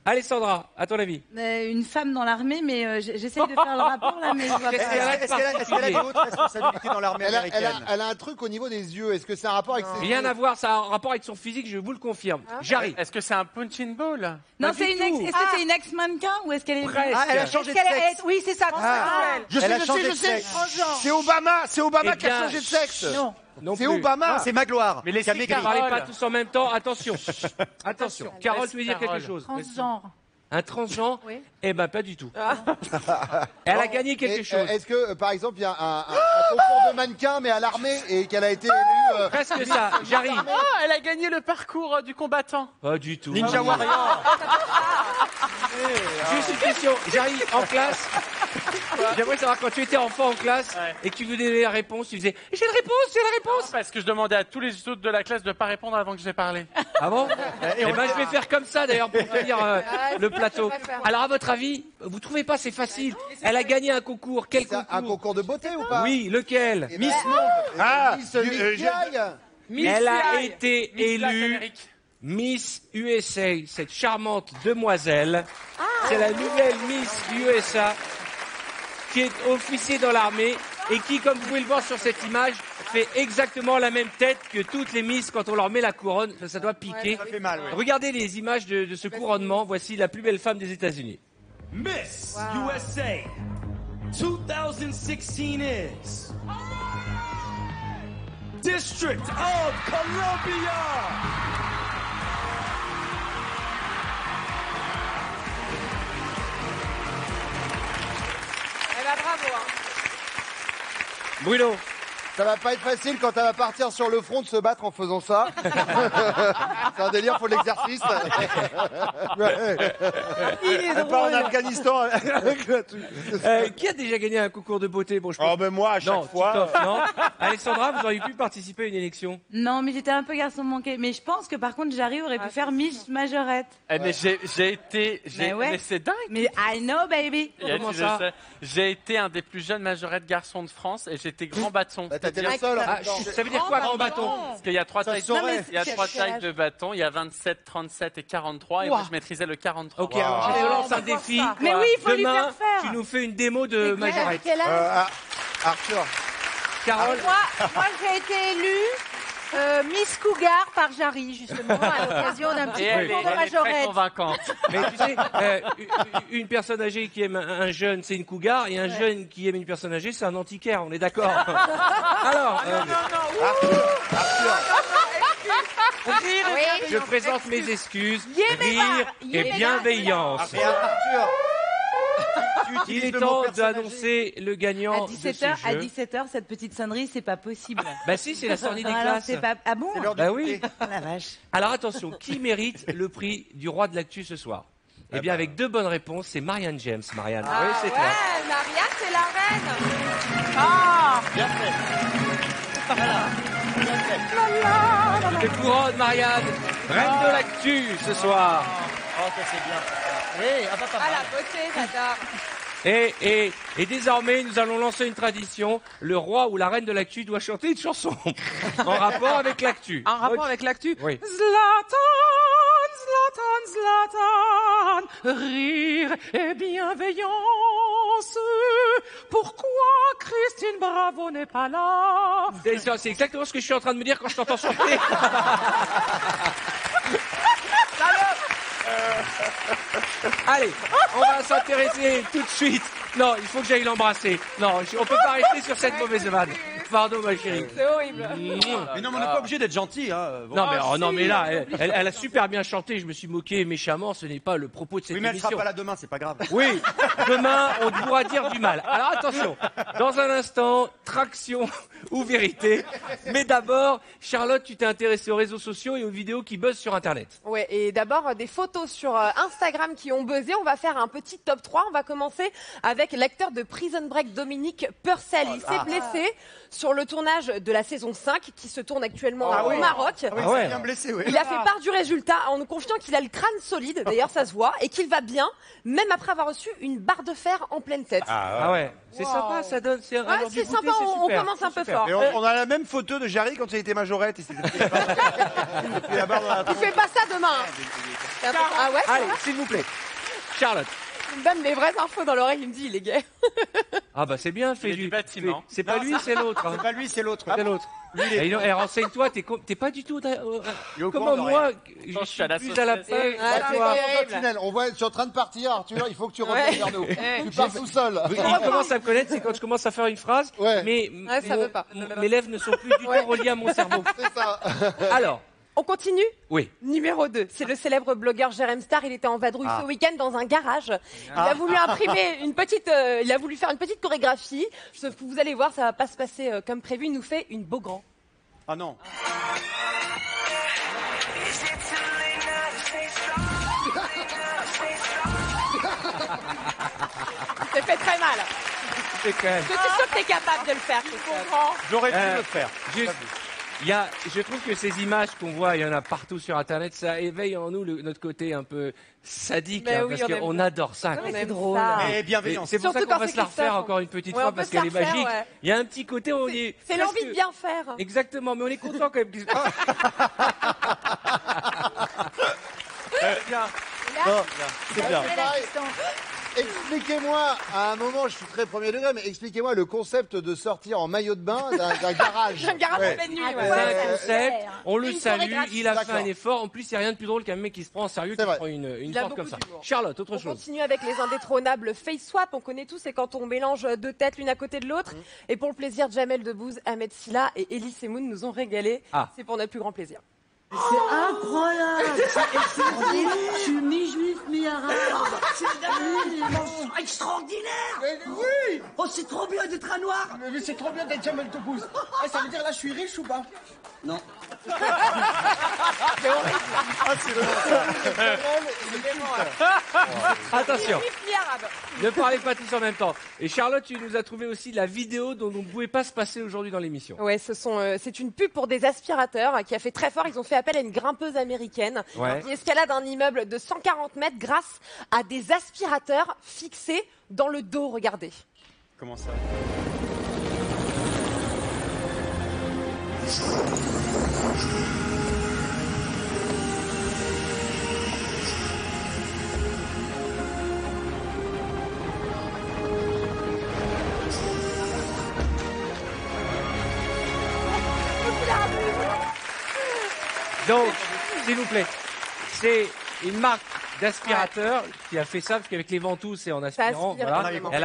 Alessandra, à ton avis? Une femme dans l'armée, mais j'essaye de faire le rapport là, mais je vois pas. Est-ce qu'elle a des hautes responsabilités dans l'armée américaine? Elle a un truc au niveau des yeux. Est-ce que c'est un rapport avec ses Rien à voir, ça a un rapport avec son physique, je vous le confirme. J'arrive. Est-ce que c'est un punching ball? Non, est-ce que c'est une ex-mannequin ou est-ce qu'elle est... Elle a changé de sexe. Oui, c'est ça. Je sais. C'est Obama qui a changé de sexe. Non. C'est Obama. C'est Magloire. Mais les filles ne parlez pas tous en même temps. Attention. Attention. Carole, tu veux dire quelque chose? Transgenre. Un transgenre? Oui. Eh ben, pas du tout. Elle a gagné quelque chose. Est-ce que, par exemple, il y a un concours de mannequins, mais à l'armée, et qu'elle a été élue... Presque ça, j'arrive. Oh, elle a gagné le parcours du combattant. Pas du tout. Ninja Warrior. Juste une question, j'arrive en classe. J'aimerais savoir quand tu étais enfant en classe et que tu donnais la réponse, tu disais j'ai la réponse. Non, parce que je demandais à tous les autres de la classe de ne pas répondre avant que j'ai parlé. Ah bon? Eh ben je vais faire comme ça d'ailleurs pour finir le plateau. Alors à votre avis, vous trouvez pas c'est facile? Elle a gagné un concours. Quel concours? Un concours de beauté ou pas? Oui, lequel? Miss Monde. Elle a été élue Miss USA, cette charmante demoiselle. C'est la nouvelle Miss USA qui est officier dans l'armée et qui, comme vous pouvez le voir sur cette image, fait exactement la même tête que toutes les Miss quand on leur met la couronne. Ça doit piquer. Ça fait mal, oui. Regardez les images de ce couronnement. Voici la plus belle femme des États-Unis. Miss USA 2016 is District of Columbia. Bravo. Bruno. Ça va pas être facile quand elle va partir sur le front de se battre en faisant ça. C'est un délire, faut de l'exercice. Elle part en Afghanistan avec le truc. Qui a déjà gagné un concours de beauté? Bon, je Oh, ben moi, à chaque non, fois. Titoff, non. Alexandra, vous auriez pu participer à une élection? Non, mais j'étais un peu garçon manqué. Mais je pense que par contre, Jarry aurait pu faire Miss Majorette. Eh, mais j'ai été. Mais ouais. Mais c'est dingue. Mais I know, baby. Comment ça? J'ai été un des plus jeunes majorettes garçons de France et j'étais grand bâton. T'étais la seule. Ah, ça veut dire quoi, grand bâton? Parce qu'il y a trois tailles, il y a trois tailles de bâtons. Il y a 27, 37 et 43. Et moi, je maîtrisais le 43. Ok, alors je te lance un défi. Mais oui, il faut lui Demain, faire. tu nous fais une démo de Majorette. Quel âge Arthur. Carole. Moi, j'ai été élue Miss Cougar par Jarry, justement, à l'occasion d'un petit Et elle concours de est très majorette. convaincante. Mais tu sais, une personne âgée qui aime un jeune, c'est une cougar, et un jeune qui aime une personne âgée, c'est un antiquaire, on est d'accord? Alors, je présente mes excuses. Rire et bienveillance. Et Arthur. Il est temps d'annoncer le gagnant À de 17h, ce à jeu. 17h, cette petite sonnerie, c'est pas possible. Bah si, c'est la sortie des Alors, classes. c'est pas... Ah bon? Bah oui. Oh la vache. Alors attention, qui mérite le prix du roi de l'actu ce soir? Eh bien, avec deux bonnes réponses, c'est Marianne James. Marianne, oui, c'est toi. Ouais, Marianne, c'est la reine. Ah, Bien fait. Les couronnes, Marianne, reine de l'actu ce soir. Oh, ça c'est bien. Ah, la beauté, j'adore. Et désormais, nous allons lancer une tradition. Le roi ou la reine de l'actu doit chanter une chanson en rapport avec l'actu. En rapport avec l'actu. Oui. Zlatan, Zlatan, Zlatan, rire et bienveillance. Pourquoi Christine Bravo n'est pas là? C'est exactement ce que je suis en train de me dire quand je t'entends chanter. Allez, on va s'intéresser tout de suite. Non, il faut que j'aille l'embrasser. Non, on peut pas rester sur cette mauvaise vanne. Pardon, ma chérie. C'est horrible. Mais non, mais on n'est pas obligé d'être gentil. Hein. Bon. Non, mais, non, mais là, elle a super bien chanté. Je me suis moqué méchamment. Ce n'est pas le propos de cette Oui, mais elle émission. sera pas là demain, c'est pas grave. Oui, demain, on pourra dire du mal. Alors attention, dans un instant, traction ou vérité. Mais d'abord, Charlotte, tu t'es intéressée aux réseaux sociaux et aux vidéos qui buzzent sur Internet. Ouais, et d'abord des photos sur Instagram qui ont buzzé. On va faire un petit top 3. On va commencer avec l'acteur de Prison Break, Dominique Purcell. Il s'est blessé sur le tournage de la saison 5 qui se tourne actuellement au Maroc. Ah oui, c'est bien blessé, oui. Il a fait part du résultat en nous confiant qu'il a le crâne solide, d'ailleurs ça se voit, et qu'il va bien, même après avoir reçu une barre de fer en pleine tête. Ah ouais, c'est sympa, ça donne. C'est c'est sympa, on commence un peu fort. Et on a la même photo de Jarry quand il était majorette. Il s'était pris la barre dans la Tu fais pas ça demain. Ah ouais, Allez, s'il vous plaît. Charlotte. il me donne les vraies infos dans l'oreille, il me dit il est gay. Ah bah c'est bien, fais du bâtiment. C'est pas lui, c'est l'autre. hein. C'est pas lui, c'est l'autre. C'est l'autre. Renseigne-toi, t'es pas du tout. Comment moi, je suis plus à la page. Tunnel. On voit, je suis en train de partir, Arthur, il faut que tu reviennes vers nous. Tu pars tout seul. Il commence à me connaître, c'est quand je commence à faire une phrase, mais ça veut pas. mes lèvres ne sont plus du tout reliées à mon cerveau. C'est ça. Alors, On continue oui. Numéro 2, c'est le célèbre blogueur Jérém Star. Il était en vadrouille ce week-end dans un garage. Il a voulu imprimer une petite, il a voulu faire une petite chorégraphie. Sauf que vous allez voir, ça va pas se passer comme prévu. Il nous fait une Beaugrand. Ah non. Ça fait très mal. C'est quand même. Je suis sûre que t'es capable de le faire. J'aurais pu le faire. Je trouve que ces images qu'on voit, il y en a partout sur Internet, ça éveille en nous notre côté un peu sadique, Mais oui, parce on qu'on aime adore ça. On quoi. aime drôle. Mais bienveillant. C'est pour ça Surtout qu'on quand va c'est se la refaire Christophe. encore une petite Ouais, fois on parce peut se qu'elle est la refaire, magique. ouais. Il y a un petit côté, on est. C'est l'envie de bien faire. Exactement, mais on est content quand même. C'est bien. Expliquez-moi, à un moment, je suis très premier degré, mais expliquez-moi le concept de sortir en maillot de bain d'un garage. Un garage Ouais. en pleine nuit. C'est ouais. un concept, on le Une salue, chorégraphie. il a fait un D'accord. effort. En plus, il n'y a rien de plus drôle qu'un mec qui se prend en sérieux, qui C'est vrai. prend une Il a porte comme beaucoup ça. d'humour. Charlotte, autre On chose. continue avec les indétrônables face swap. On connaît tous, c'est quand on mélange deux têtes l'une à côté de l'autre. Et pour le plaisir, Jamel Debbouze, Ahmed Silla et Elie Semoun nous ont régalé. Ah. C'est pour notre plus grand plaisir. C'est incroyable, c'est exceptionnel. Je suis mi-juif, mi-arabe. C'est extraordinaire. Oui. Oh, c'est trop bien d'être un noir. Mais c'est trop bien d'être Jamel Debbouze. Ah, ça veut dire là, je suis riche ou pas? Non. C'est horrible. Ah, c'est Attention. Ne parlez pas tous en même temps. Et Charlotte, tu nous as trouvé aussi la vidéo dont on ne pouvait pas se passer aujourd'hui dans l'émission. Ouais, c'est une pub pour des aspirateurs qui a fait très fort. Ils ont fait appel à une grimpeuse américaine qui escalade un immeuble de 140 mètres grâce à des aspirateurs fixés dans le dos. Regardez. Comment ça? Donc, s'il vous plaît, c'est une marque d'aspirateur qui a fait ça, parce qu'avec les ventouses, c'est en aspirant. aspire, Voilà. évidemment. Elle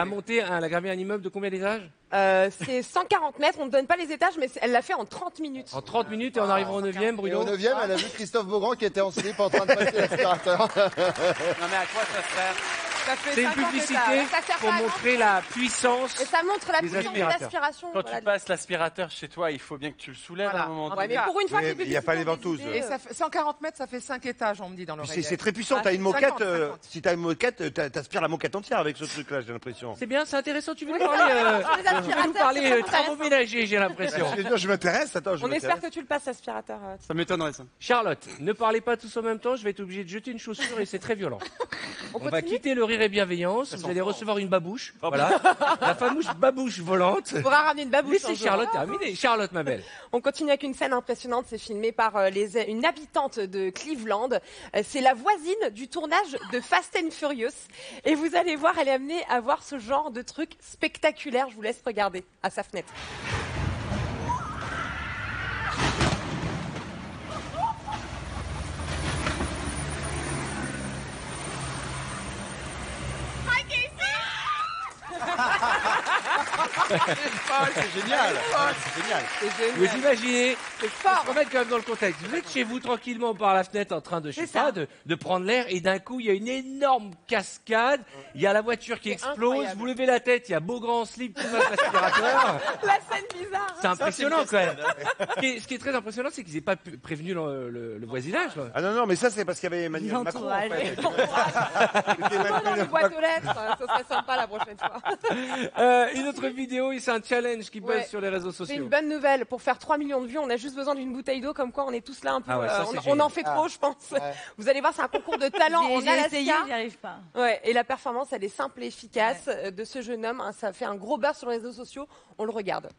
a gravé un immeuble de combien d'étages? C'est 140 mètres. On ne donne pas les étages, mais elle l'a fait en 30 minutes. En 30 minutes et en arrivant au 9e, Bruno. Et au 9e, elle a vu Christophe Beaugrand qui était en slip en train de passer l'aspirateur. Non mais à quoi ça sert? C'est une publicité pour montrer la puissance. Et ça montre la des puissance de aspirateurs. l'aspiration. Quand voilà. tu passes l'aspirateur chez toi, il faut bien que tu le soulèves à un moment Ouais, donné. mais pour une fois que les il n'y a pas les ventouses. Et ça fait 140 mètres, ça fait 5 étages, on me dit dans l'oreille. C'est très puissant. T'as une moquette. Si t'as une moquette, t'aspires la moquette entière avec ce truc-là, j'ai l'impression. C'est bien, c'est intéressant. Tu veux nous Oui, parler, c'est travaux ménagers, j'ai l'impression. Je m'intéresse. Attends, On espère que tu le passes, l'aspirateur. Ça m'étonnerait, ça. Charlotte, ne parlez pas tous en même temps. Je vais être obligé de jeter une chaussure et c'est très violent. On va quitter le rire et bienveillance. Vous allez recevoir une babouche. Voilà. La fameuse babouche volante. On pourra ramener une babouche. Laissez Charlotte terminer. Charlotte, ma belle. On continue avec une scène impressionnante. C'est filmé par une habitante de Cleveland. C'est la voisine du tournage de Fast and Furious. Et vous allez voir, elle est amenée à voir ce genre de truc spectaculaire. Je vous laisse regarder à sa fenêtre. C'est génial. C'est génial. Vous imaginez, faut se remettre quand même dans le contexte. Vous êtes chez vous tranquillement par la fenêtre en train de, je sais pas, de prendre l'air et d'un coup il y a une énorme cascade, il y a la voiture qui explose, incroyable. vous levez la tête, il y a Beaugrand en slip qui passe l'aspirateur. La scène bizarre. C'est impressionnant quand même. Ce qui est très impressionnant, c'est qu'ils n'aient pas prévenu le voisinage. Quoi. Ah non, mais ça c'est parce qu'il y avait Emmanuel Macron. En fait. Dans les boîtes aux lettres, ça serait sympa la prochaine fois. Une autre vidéo, c'est un challenge qui buzz sur les réseaux C'est sociaux. une bonne nouvelle. Pour faire 3 millions de vues, on a juste besoin d'une bouteille d'eau, comme quoi on est tous là un peu. Ah ouais, ça, on en fait trop, je pense. Ouais. Vous allez voir, c'est un concours de talent en J'ai Alaska. essayé, j'y arrive pas. Ouais, et la performance, elle est simple et efficace de ce jeune homme. Hein, ça fait un gros buzz sur les réseaux sociaux. On le regarde.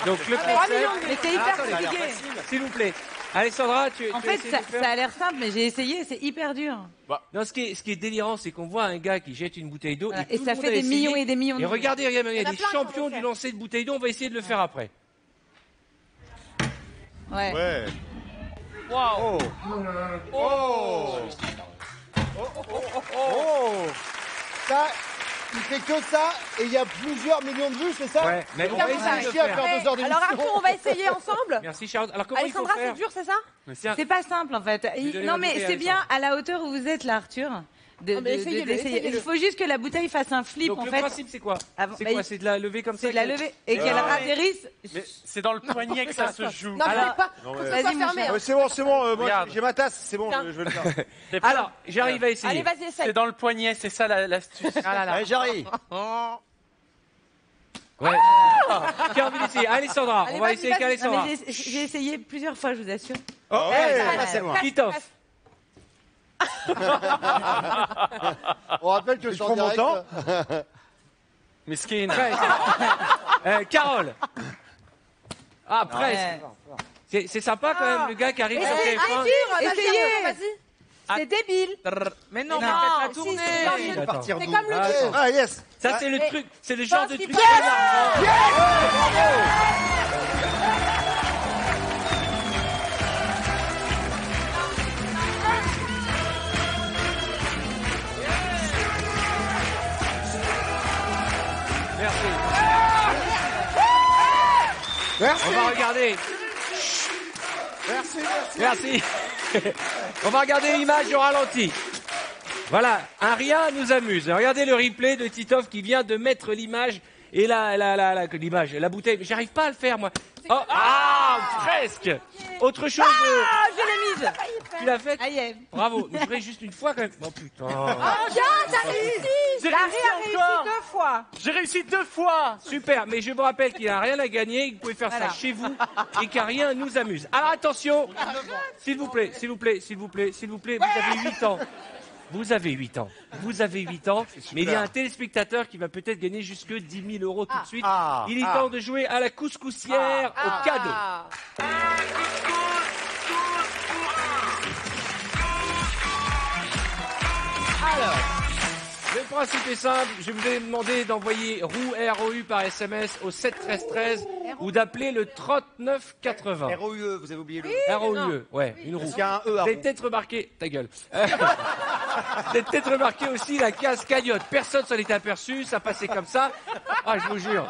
Donc le concept. Mais c'est hyper Attendez, compliqué. s'il vous plaît. Alessandra, En fait, ça a l'air simple, mais j'ai essayé, c'est hyper dur. Non, ce qui est délirant, c'est qu'on voit un gars qui jette une bouteille d'eau Voilà. et, Et tout ça le monde fait a des essayé. millions et des millions de Et vues. regardez, il y a des en a plein champions qui ont du fait. lancer de bouteille d'eau. On va essayer de le faire après. Ouais. Ouais. Waouh. Oh. Ça, il fait que ça et il y a plusieurs millions de vues, c'est ça? Ouais, mais on va essayer de le réussi à faire. faire 2 heures d'émission. Alors Arthur, on va essayer ensemble. Merci Charlotte. Alors comment Alessandra, il faut c'est faire dur, c'est ça? Mais c'est un- C'est pas simple en fait. donner Non ma mais bouteille à c'est bien à la hauteur où vous êtes là, Arthur. Ah, mais essayez-le, d'essayer. essayez-le. Il faut juste que la bouteille fasse un flip Donc en le fait. principe c'est quoi? Avant- C'est bah, quoi? C'est de la lever comme ça? C'est de la lever et qu'elle atterrisse. Mais c'est dans le poignet que ça se joue. Non, mais pas. Faut que ce soit Vas-y, mon fermé. cher. hein. Ouais, c'est bon, c'est bon. Moi, Regarde. j'ai ma tasse. C'est bon, Tiens. je vais le faire. Alors, j'arrive à essayer. Allez, vas-y, essaye. C'est dans le poignet, c'est ça l'astuce. Allez, j'arrive. Ouais. Qui a envie d'essayer? Alessandra, Allez, on va vas-y, essayer avec vas-y. Non, Alessandra. mais j'ai essayé plusieurs fois, je vous assure. Oh, ouais. Ah, c'est moi. Christophe. On rappelle que je suis en prends mon direct. temps. Miskin. Carole. Ah, presque. C'est sympa quand même, le gars qui arrive sur TF1. Essayez. Ah. C'est débile. Mais non, Non, mais faites la si, tournée. c'est Attends. Partir C'est d'où? comme le Ah, jeu. attends. Ah, yes. Ça, c'est le Mais- truc, c'est le genre de Yes. truc. Yes. Merci. On va regarder. Merci. On va regarder l'image au ralenti. Voilà, un rien nous amuse. Regardez le replay de Titoff qui vient de mettre l'image et la bouteille. J'arrive pas à le faire, moi. Oh, presque. Autre chose. Je l'ai mise. Tu l'as faite? Aïe. Bravo. Je ferai juste une fois quand même. Oh putain. T'as réussi. Larry a réussi 2 fois. J'ai réussi 2 fois. Super, mais je vous rappelle qu'il n'a rien à gagner, que vous pouvez faire ça chez vous et qu'à rien nous amuse. Alors attention, s'il vous plaît, vous avez 8 ans. Vous avez 8 ans, mais il y a un téléspectateur qui va peut-être gagner jusque 10 000 euros tout de suite. Il est temps de jouer à la couscoussière au cadeau. Alors, le principe est simple, je vous ai demandé d'envoyer roue ROU par SMS au 7 13 13 ou d'appeler le 39 80. ROUE, vous avez oublié le ROUE, ouais, une roue. Il y a un E à Vous avez peut-être remarqué, ta gueule. Vous avez peut-être remarqué aussi la case cagnotte. Personne s'en était aperçu, ça passait comme ça. Ah, je vous jure.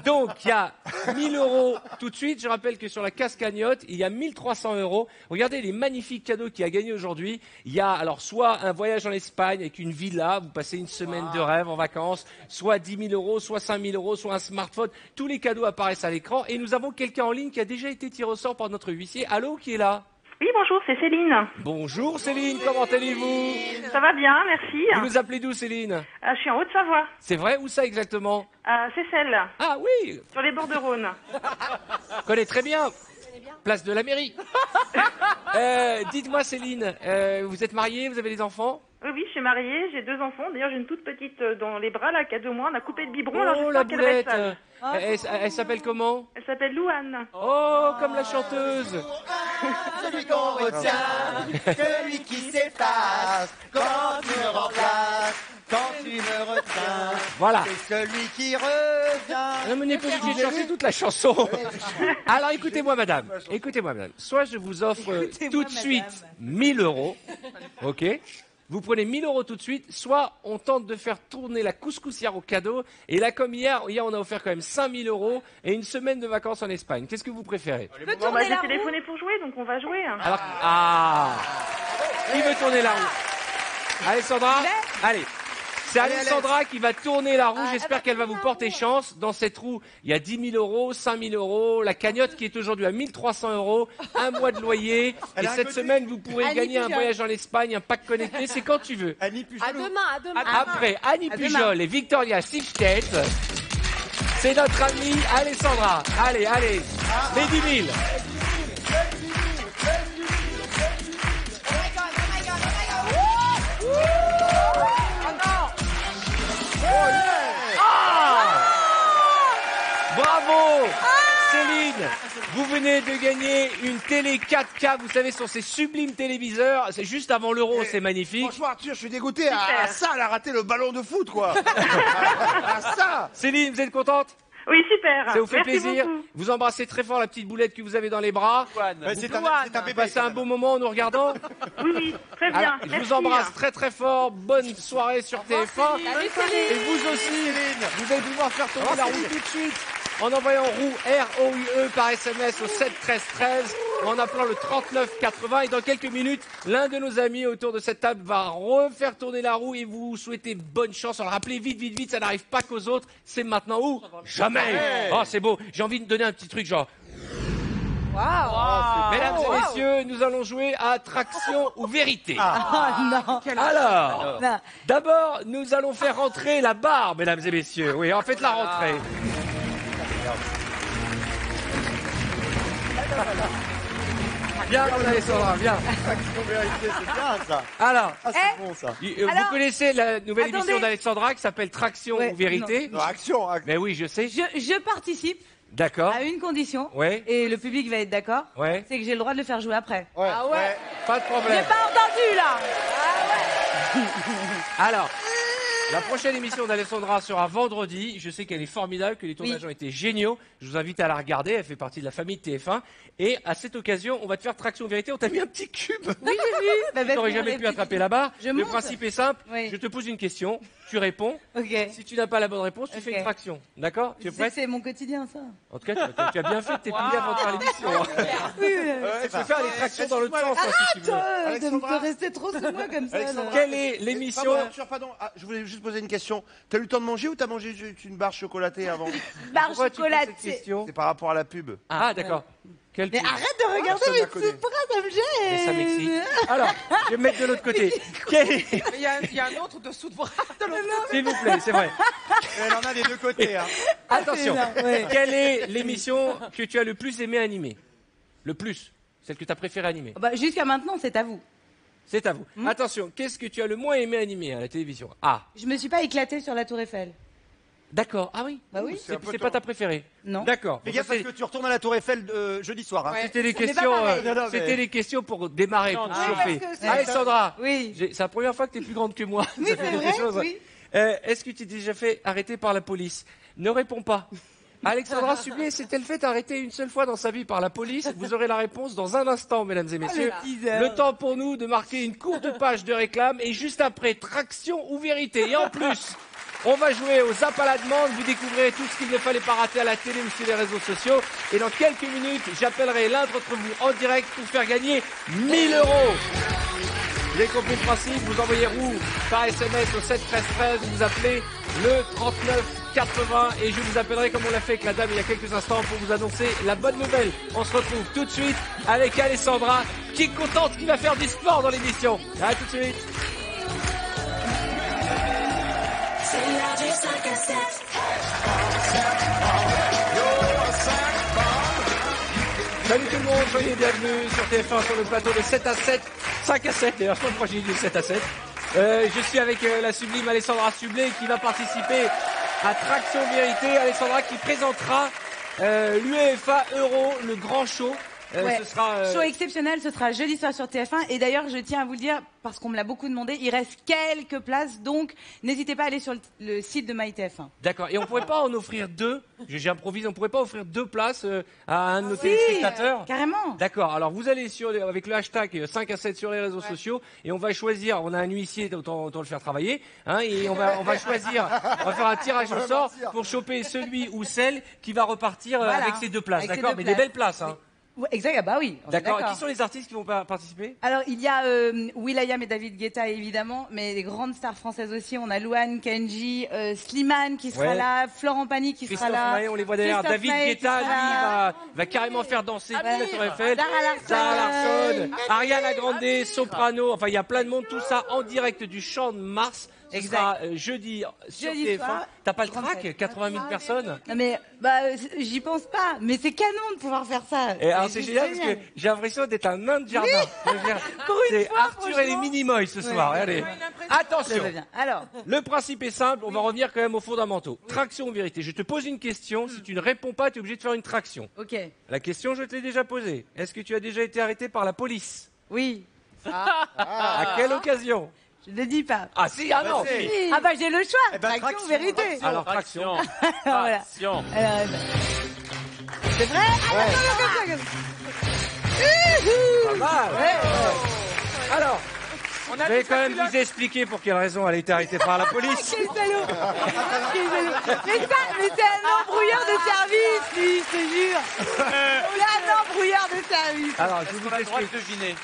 Donc, il y a 1000 euros tout de suite. Je rappelle que sur la case cagnotte, il y a 1300 euros. Regardez les magnifiques cadeaux qu'il y a gagné aujourd'hui. Il y a alors soit un voyage en Espagne avec une villa, vous passez une semaine de rêve en vacances, soit 10 000 euros, soit 5 000 euros, soit un smartphone. Tous les cadeaux apparaissent à l'écran et nous avons quelqu'un en ligne qui a déjà été tiré au sort par notre huissier. Allô, qui est là? Oui, bonjour, c'est Céline. Bonjour Céline, comment allez-vous? Ça va bien, merci. Vous nous appelez d'où Céline? Je suis en Haute-Savoie. C'est vrai, où ça exactement? C'est celle. Ah oui. Sur les bords de Rhône. Je connais très bien. Place de la mairie. Dites-moi Céline, vous êtes mariée, vous avez des enfants? Oui, je suis mariée, j'ai 2 enfants. D'ailleurs, j'ai une toute petite dans les bras, là, qui a 2 mois. On a coupé le biberon. Oh, la boulette. Elle s'appelle comment? Elle s'appelle Louane. Oh, comme la chanteuse. Celui qu'on retient, celui qui s'efface, quand tu me remplaces, quand tu me retiens. Voilà. C'est celui qui revient. Non, mais n'est pas obligé de chanter toute la chanson. Alors, écoutez-moi, madame. Soit je vous offre tout de suite 1000 euros. OK? Vous prenez 1000 euros tout de suite, soit on tente de faire tourner la couscoussière au cadeau. Et là, comme hier, on a offert quand même 5000 euros et une semaine de vacances en Espagne. Qu'est-ce que vous préférez? J'ai téléphoné pour jouer, donc on va jouer. Alors, qui veut tourner la roue? Alessandra? Allez. C'est Alessandra qui va tourner la roue. J'espère qu'elle va vous porter chance. Dans cette roue, il y a 10 000 euros, 5 000 euros, la cagnotte qui est aujourd'hui à 1300 euros, un mois de loyer. Et cette semaine, vous pourrez gagner un voyage en Espagne, un pack connecté. C'est quand tu veux. À demain. Après, Annie Pujol et Victoria Silvstedt, c'est notre amie Alessandra. Allez, les 10 000. Bravo Céline, vous venez de gagner une télé 4K, vous savez, sur ces sublimes téléviseurs. C'est juste avant l'Euro, c'est magnifique. Franchement, Arthur, je suis dégoûté. À ça, elle a raté le ballon de foot, quoi. À ça. Céline, vous êtes contente? Oui, super. Ça vous fait Merci plaisir. beaucoup. Vous embrassez très fort la petite boulette que vous avez dans les bras. C'est un bébé. Passez un beau moment en nous regardant. Oui, très bien. Alors, je Merci. vous embrasse très très fort. Bonne soirée sur TF1. Et vous aussi, vous allez pouvoir faire tourner la roue tout de suite en envoyant roue ROUE par SMS au 7 13 13 ou en appelant le 39 80. Et dans quelques minutes, l'un de nos amis autour de cette table va refaire tourner la roue et vous souhaitez bonne chance. Alors rappelez vite, ça n'arrive pas qu'aux autres. C'est maintenant ou jamais. Oh, c'est beau. J'ai envie de donner un petit truc genre... Mesdames et messieurs, nous allons jouer à Traction ou Vérité. non. Alors, d'abord, nous allons faire rentrer la barre, mesdames et messieurs. Oui, en fait, la rentrée. Viens, Alessandra, viens. C'est bien, ça. Alors, c'est bon, ça. Vous connaissez la nouvelle émission d'Alessandra qui s'appelle Traction ou Vérité? Non, Action. Mais oui, je sais. Je participe D'accord. à une condition, Ouais. et le public va être d'accord, Ouais. c'est que j'ai le droit de le faire jouer après. Ah ouais. Pas de problème. J'ai pas entendu, là. Alors, La prochaine émission d'Alessandra sera vendredi. Je sais qu'elle est formidable, que les tournages ont été géniaux. Je vous invite à la regarder. Elle fait partie de la famille de TF1. Et à cette occasion, on va te faire traction vérité. On t'a mis un petit cube. Oui, j'ai vu. Tu n'aurais jamais pu attraper la barre. Le monte. principe est simple. Oui. Je te pose une question. Tu réponds. Ok. Si tu n'as pas la bonne réponse, tu fais une traction. D'accord? Tu es prête? C'est mon quotidien, ça. En tout cas, tu as bien fait de t'épiler avant de faire l'émission. Hein. Oui, Tu peux faire les tractions dans l'autre sens, hein, si tu veux. arrête de rester trop sur moi comme ça. là. Quelle est l'émission? Pardon, je voulais juste poser une question. T'as eu le temps de manger ou t'as mangé une barre chocolatée avant? Barre Pourquoi tu poses chocolatée. cette question? C'est par rapport à la pub. Ah, d'accord. Quelle Mais pub? arrête de regarder Personne mes la connaît. dessous de bras, ça me Mais ça gêne. m'excite. Alors, je vais me mettre de l'autre côté. Quel est- Mais il y a un autre dessous de bras de l'autre. S'il vous plaît, c'est vrai. Elle en a des deux côtés. Hein. Attention. c'est énorme, ouais. Quelle est l'émission que tu as le plus aimé animer? Le plus. Celle que tu as préféré animer. Bah, jusqu'à maintenant, c'est à vous. C'est à vous. Attention, qu'est-ce que tu as le moins aimé animer à la télévision? Ah, Je me suis pas éclatée sur la Tour Eiffel. d'accord. Ah oui. Bah oui. C'est pas ta préférée. Non. D'accord. Fais Bon, gaffe ça, parce que tu retournes à la Tour Eiffel jeudi soir. Hein. C'était les Mais pas questions. pareil. Non, non, mais- C'était les questions pour démarrer, pour Ah, chauffer. parce que c'est- Alessandra, Oui. c'est la première fois que tu es plus grande que moi. Oui, Ça fait c'est quelque vrai, chose. oui. Est-ce que tu t'es déjà fait arrêter par la police? Ne réponds pas. Alexandra Sublet s'est-elle fait arrêter une seule fois dans sa vie par la police? Vous aurez la réponse dans un instant, mesdames et messieurs. Le temps pour nous de marquer une courte page de réclame et juste après, traction ou vérité. Et en plus, on va jouer aux Zap à la demande. Vous découvrirez tout ce qu'il ne fallait pas rater à la télé ou sur les réseaux sociaux. Et dans quelques minutes, j'appellerai l'un d'entre vous en direct pour faire gagner 1000 €. Vous avez compris le principe, vous envoyez roue par SMS au 7 13 13, vous appelez le 39 80 et je vous appellerai comme on l'a fait avec la dame il y a quelques instants pour vous annoncer la bonne nouvelle. On se retrouve tout de suite avec Alessandra qui est contente, qui va faire du sport dans l'émission. À tout de suite. C'est l'heure du 5 à 7. Salut tout le monde, soyez bienvenus sur TF1 sur le plateau de 7 à 7. 5 à 7 d'ailleurs, je sais pas pourquoi j'ai dit 7 à 7. Je suis avec la sublime Alessandra Sublet qui va participer à Traction Vérité. Alessandra qui présentera l'UEFA Euro, le grand show. Ouais. Ce sera, Show exceptionnel, ce sera jeudi soir sur TF1. Et d'ailleurs, je tiens à vous le dire, parce qu'on me l'a beaucoup demandé, il reste quelques places, donc n'hésitez pas à aller sur le site de MyTF1. D'accord. Et on pourrait pas en offrir deux? J'improvise, on pourrait pas offrir deux places à un de nos téléspectateurs? Carrément. D'accord. Alors vous allez avec le hashtag 5 à 7 sur les réseaux sociaux et on va choisir. On a un huissier, autant le faire travailler. Hein, et on va choisir. On va faire un tirage au sort pour choper celui ou celle qui va repartir Voilà. avec ces deux places. Avec ces D'accord. deux Mais places. des belles places. Hein. Ouais, exact, ah bah oui. on est D'accord. Qui sont les artistes qui vont participer? Alors, il y a will.i.am et David Guetta, évidemment, mais des grandes stars françaises aussi. On a Louane, Kenji, Slimane qui sera Ouais. là, Florent Pagny qui Christophe sera là. Maé, on les voit derrière. Christophe David Maé qui Guetta, sera lui, là. va carrément faire danser toute la Tour Eiffel. Zara Larsson. Ariana Grande, Soprano. Enfin, il y a plein de monde. Tout ça en direct du Champ de Mars. Ce Exact. sera jeudi sur Jeudi TF1. soir, T'as pas le track? 80 000 personnes. Non mais j'y pense pas, mais c'est canon de pouvoir faire ça. Et alors c'est génial parce que j'ai l'impression d'être un nain de jardin. Oui. Pour une fois, Arthur et les Minimoys ce soir. Ouais. Allez. Ouais. Attention. Ça va bien. Alors, Le principe est simple, on va revenir quand même aux fondamentaux. Traction ou vérité. Je te pose une question, si tu ne réponds pas, tu es obligé de faire une traction. ok. La question, je te l'ai déjà posée. Est-ce que tu as déjà été arrêté par la police? Oui. À quelle occasion? Je ne le dis pas. Ah si, ah non. Si. Ah bah j'ai le choix. Eh ben, Traction, traction, vérité. Alors traction. Voilà. Traction. Alors, c'est vrai. Pas mal. Alors, je vais quand même vous expliquer pour quelle raison elle a été arrêtée par la police. Quel salaud. Quel salaud. Mais c'est un embrouilleur de service, lui, je te jure. C'est un embrouilleur de service. Alors, je vous explique.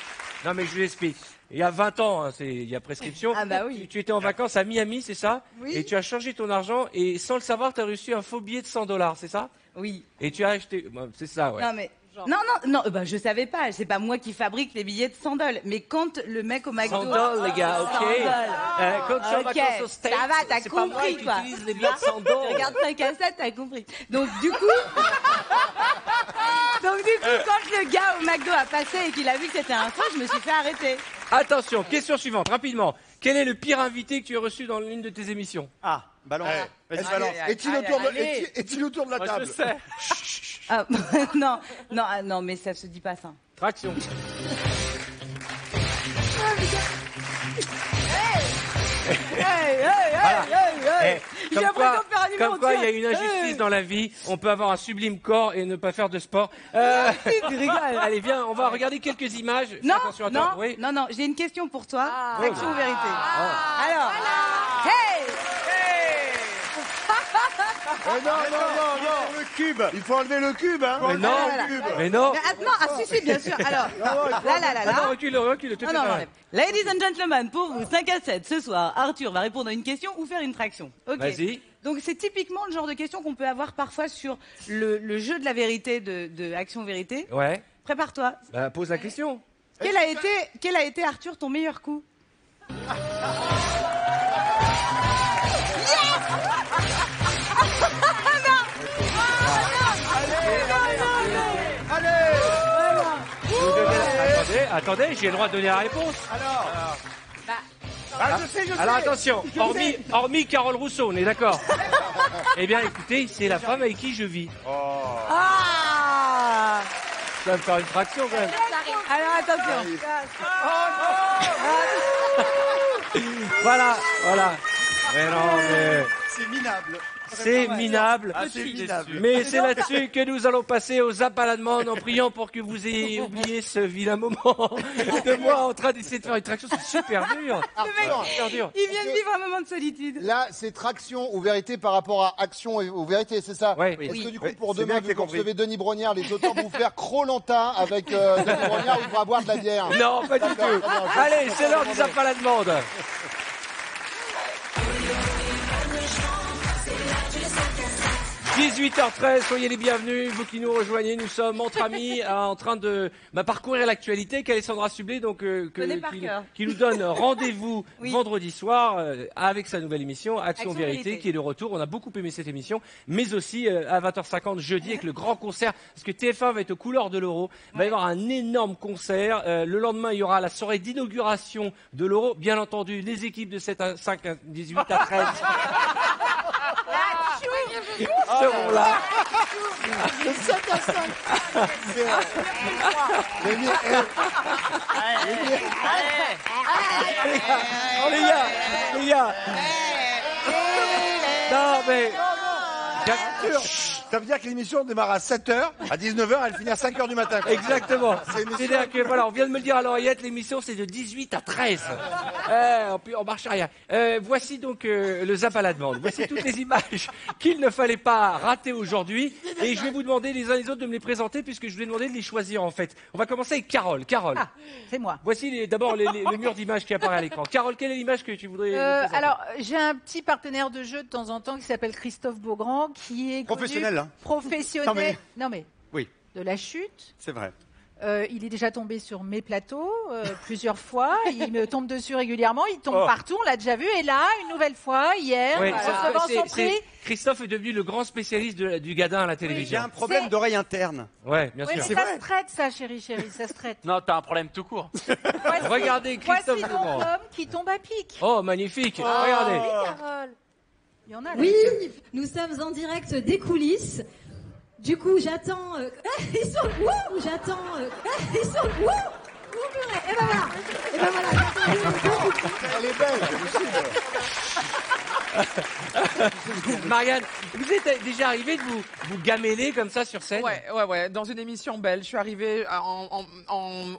Non mais je vous explique. Il y a 20 ans, hein, il y a prescription. Ah bah oui. Tu étais en vacances à Miami, c'est ça? Oui. Et tu as changé ton argent et sans le savoir, tu as reçu un faux billet de 100 $, c'est ça? Oui. Et tu as acheté... Bon, c'est ça, ouais. Non mais non, bah je savais pas, c'est pas moi qui fabrique les billets de 100 $. Mais quand le mec au McDo 100 $, les gars, ok. 100 $. Quand tu es en Ok, vacances au States, ça va, t'as c'est pas moi compris qui quoi. utilise les billets de 100 $. Tu regardes 5 à 7, t'as compris. Donc du coup, quand le gars au McDo a passé et qu'il a vu que c'était un faux, je me suis fait arrêter. Attention, question suivante, rapidement. Quel est le pire invité que tu as reçu dans l'une de tes émissions? Ah, balance. Vas-y, balance. Est-il autour de la Moi, table? je sais. Ah, non, mais ça se dit pas ça. Traction. J'ai l'impression de faire un numéro Comme quoi, de il y a une injustice dans la vie. On peut avoir un sublime corps et ne pas faire de sport. Tu rigoles. Allez, viens, on va regarder quelques images. Fais Non, attention à toi. Oui. non, j'ai une question pour toi. Action ou vérité? Ah. Alors, hey! Non, le cube. Il faut enlever le cube, hein. Mais non, mais non. Si, bien sûr. Alors, là. Attends, recule, te fais Non, pas. Ladies and gentlemen, pour vous, 5 à 7, ce soir, Arthur va répondre à une question ou faire une traction. Ok. Vas-y. Donc c'est typiquement le genre de question qu'on peut avoir parfois sur le jeu de la vérité de Action Vérité. Ouais. Prépare-toi. Bah, pose la question. Quel a été, Arthur, ton meilleur coup? Attendez, j'ai le droit de donner la réponse. Je sais. Alors attention, hormis Carole Rousseau, on est d'accord. Eh bien écoutez, c'est la femme avec qui je vis. Ça va me faire une fraction quand même. Alors attention. Voilà. Mais non, mais... C'est minable. C'est minable. Mais c'est là-dessus que nous allons passer aux Zap à la demande en priant pour que vous ayez oublié ce vilain moment de moi en train d'essayer de faire une traction. C'est super dur. Super dur. Il vient de vivre un moment de solitude. Là, c'est traction ou vérité par rapport à action ou vérité, c'est ça? Oui. Est-ce que du coup, pour demain, vu que vous recevez Denis Brognard, les auteurs vont faire Crolanta avec Denis Brognard, il faudra boire de la bière? Non, pas du tout. Allez, c'est l'heure du Zap à la demande. 18h13, soyez les bienvenus, vous qui nous rejoignez, nous sommes entre amis en train de parcourir l'actualité avec Alessandra Sublet, donc qui nous donne rendez-vous vendredi soir avec sa nouvelle émission Action Vérité qui est de retour. On a beaucoup aimé cette émission, mais aussi à 20h50 jeudi avec le grand concert, parce que TF1 va être aux couleurs de l'Euro, il va y avoir un énorme concert. Le lendemain, il y aura la soirée d'inauguration de l'Euro, bien entendu les équipes de 7 à 5, 18 à 13. Seront là. De 7 à 5. Les gars. Non, mais... Ça veut dire que l'émission démarre à 7h, à 19h, elle finit à 5h du matin. Exactement. C'est-à-dire que, voilà, on vient de me le dire à l'oreillette, l'émission c'est de 18 à 13. On marche arrière. Voici donc le Zap à la demande. Voici toutes les images qu'il ne fallait pas rater aujourd'hui. Et je vais vous demander les uns les autres de me les présenter puisque je vous ai demandé de les choisir en fait. On va commencer avec Carole. Ah, c'est moi. Voici d'abord le mur d'image qui apparaît à l'écran. Carole, quelle est l'image que tu voudrais présenter? Alors, j'ai un petit partenaire de jeu de temps en temps qui s'appelle Christophe Beaugrand, qui est professionnel. Professionnel. Non mais. Oui. De la chute. C'est vrai. Il est déjà tombé sur mes plateaux plusieurs fois. Il me tombe dessus régulièrement. Il tombe partout. On l'a déjà vu. Et là, une nouvelle fois, hier, recevant son prix. Christophe est devenu le grand spécialiste du gadin à la télévision. Il y a un problème d'oreille interne. Ouais, bien sûr. Mais ça se traite, ça, chérie, ça se traite. Non, t'as un problème tout court. Regardez Christophe Voici donc l'homme qui tombe à pic. Oh, magnifique. Regardez. Oui, Carole. Il y en a là. Oui, nous sommes en direct des coulisses. Du coup, j'attends. Ils sont où? J'attends. Ils sont où? Et ben voilà. Elle est belle. Marianne, vous êtes déjà arrivé de vous gameler comme ça sur scène? Ouais. Dans une émission belle. Je suis arrivée en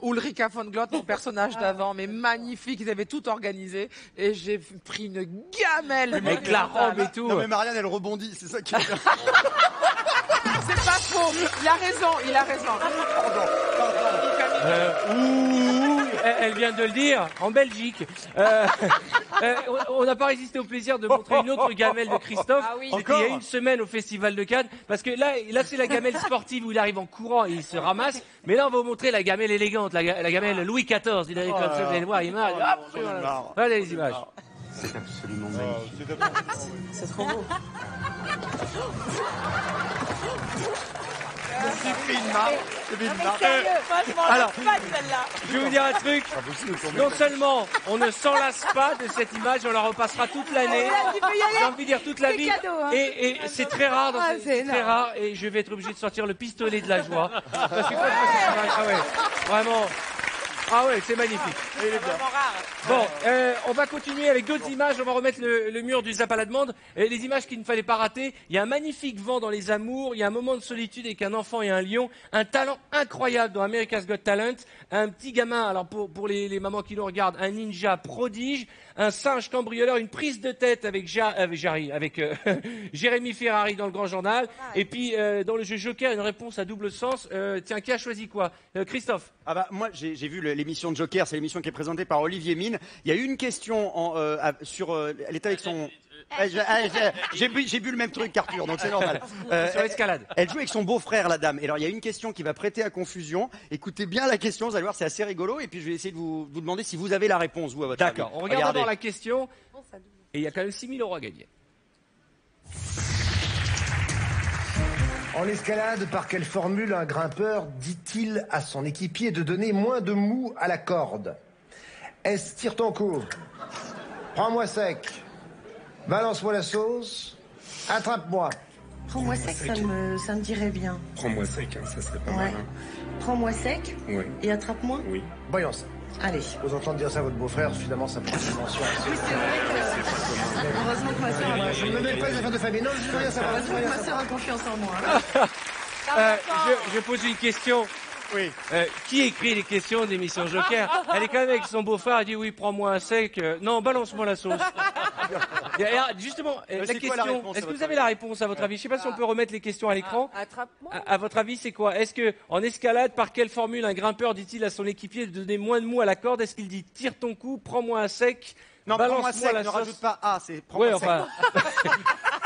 Ulrika von Glott, mon personnage d'avant, mais magnifique. Ils avaient tout organisé. Et j'ai pris une gamelle. Avec la robe et tout. Non, mais Marianne, elle rebondit. C'est ça qui est bien. C'est pas faux. Il a raison. Elle vient de le dire, en Belgique. On n'a pas résisté au plaisir de montrer une autre gamelle de Christophe. C'était il y a une semaine au Festival de Cannes. Parce que là c'est la gamelle sportive où il arrive en courant et il se ramasse. Mais là, on va vous montrer la gamelle élégante, la gamelle Louis XIV. Il arrive comme ça, vous allez le voir, il marche. Voilà les images. C'est absolument magnifique. C'est trop beau. Alors, je vais vous dire un truc. Non seulement on ne s'en lasse pas de cette image, on la repassera toute l'année. J'ai envie de dire toute la vie. Et c'est très rare. C'est très rare. Et je vais être obligé de sortir le pistolet de la joie. Parce que vraiment. Ah ouais, c'est magnifique. Il est bien. Bon, on va continuer avec d'autres images. On va remettre le mur du Zap à la demande. Les images qu'il ne fallait pas rater. Il y a un magnifique vent dans les amours. Il y a un moment de solitude avec un enfant et un lion. Un talent incroyable dans America's Got Talent. Un petit gamin, alors pour les mamans qui nous regardent, un ninja prodige. Un singe cambrioleur, une prise de tête avec Jérémy Ferrari dans le Grand Journal. Et puis, dans le jeu Joker, une réponse à double sens. Tiens, qui a choisi quoi? Christophe? Ah bah moi j'ai vu l'émission de Joker, c'est l'émission qui est présentée par Olivier Mine. Il y a eu une question elle était avec son... J'ai bu le même truc qu'Arthur, donc c'est normal. Sur l'escalade. Elle joue avec son beau-frère, la dame. Et alors il y a une question qui va prêter à confusion. Écoutez bien la question, vous allez voir, c'est assez rigolo. Et puis je vais essayer de vous demander si vous avez la réponse, vous, à votre avis. D'accord, on regarde d'abord la question. Et il y a quand même 6 000 € à gagner. En escalade, par quelle formule un grimpeur dit-il à son équipier de donner moins de mou à la corde? Est-ce tire ton coup? Prends-moi sec. Balance-moi la sauce. Attrape-moi. Prends-moi sec, ça me dirait bien. Prends-moi sec, ça serait pas mal. Hein. Prends-moi sec et attrape-moi. Oui. Voyons ça. Allez. Vous entendez dire ça à votre beau-frère, finalement, ça prend une mention. Oui, c'est vrai que... Heureusement que ma soeur... Je ne me mêle pas les affaires de famille. Non, je ne veux rien savoir. Heureusement que ma soeur a confiance en moi. Je pose une question. Oui. Qui écrit les questions d'émission Joker? Elle est quand même avec son beau-frère, elle dit oui, prends-moi un sec. Non, balance-moi la sauce. Justement, la question, est-ce que vous avez la réponse à votre avis? Je ne sais pas si on peut remettre les questions à l'écran. Attrape-moi. À votre avis, c'est quoi? Est-ce que en escalade, par quelle formule un grimpeur dit-il à son équipier de donner moins de mou à la corde? Est-ce qu'il dit tire ton coup, prends-moi un sec? Non, prends-moi sec, ne rajoute pas A, c'est prends-moi sec.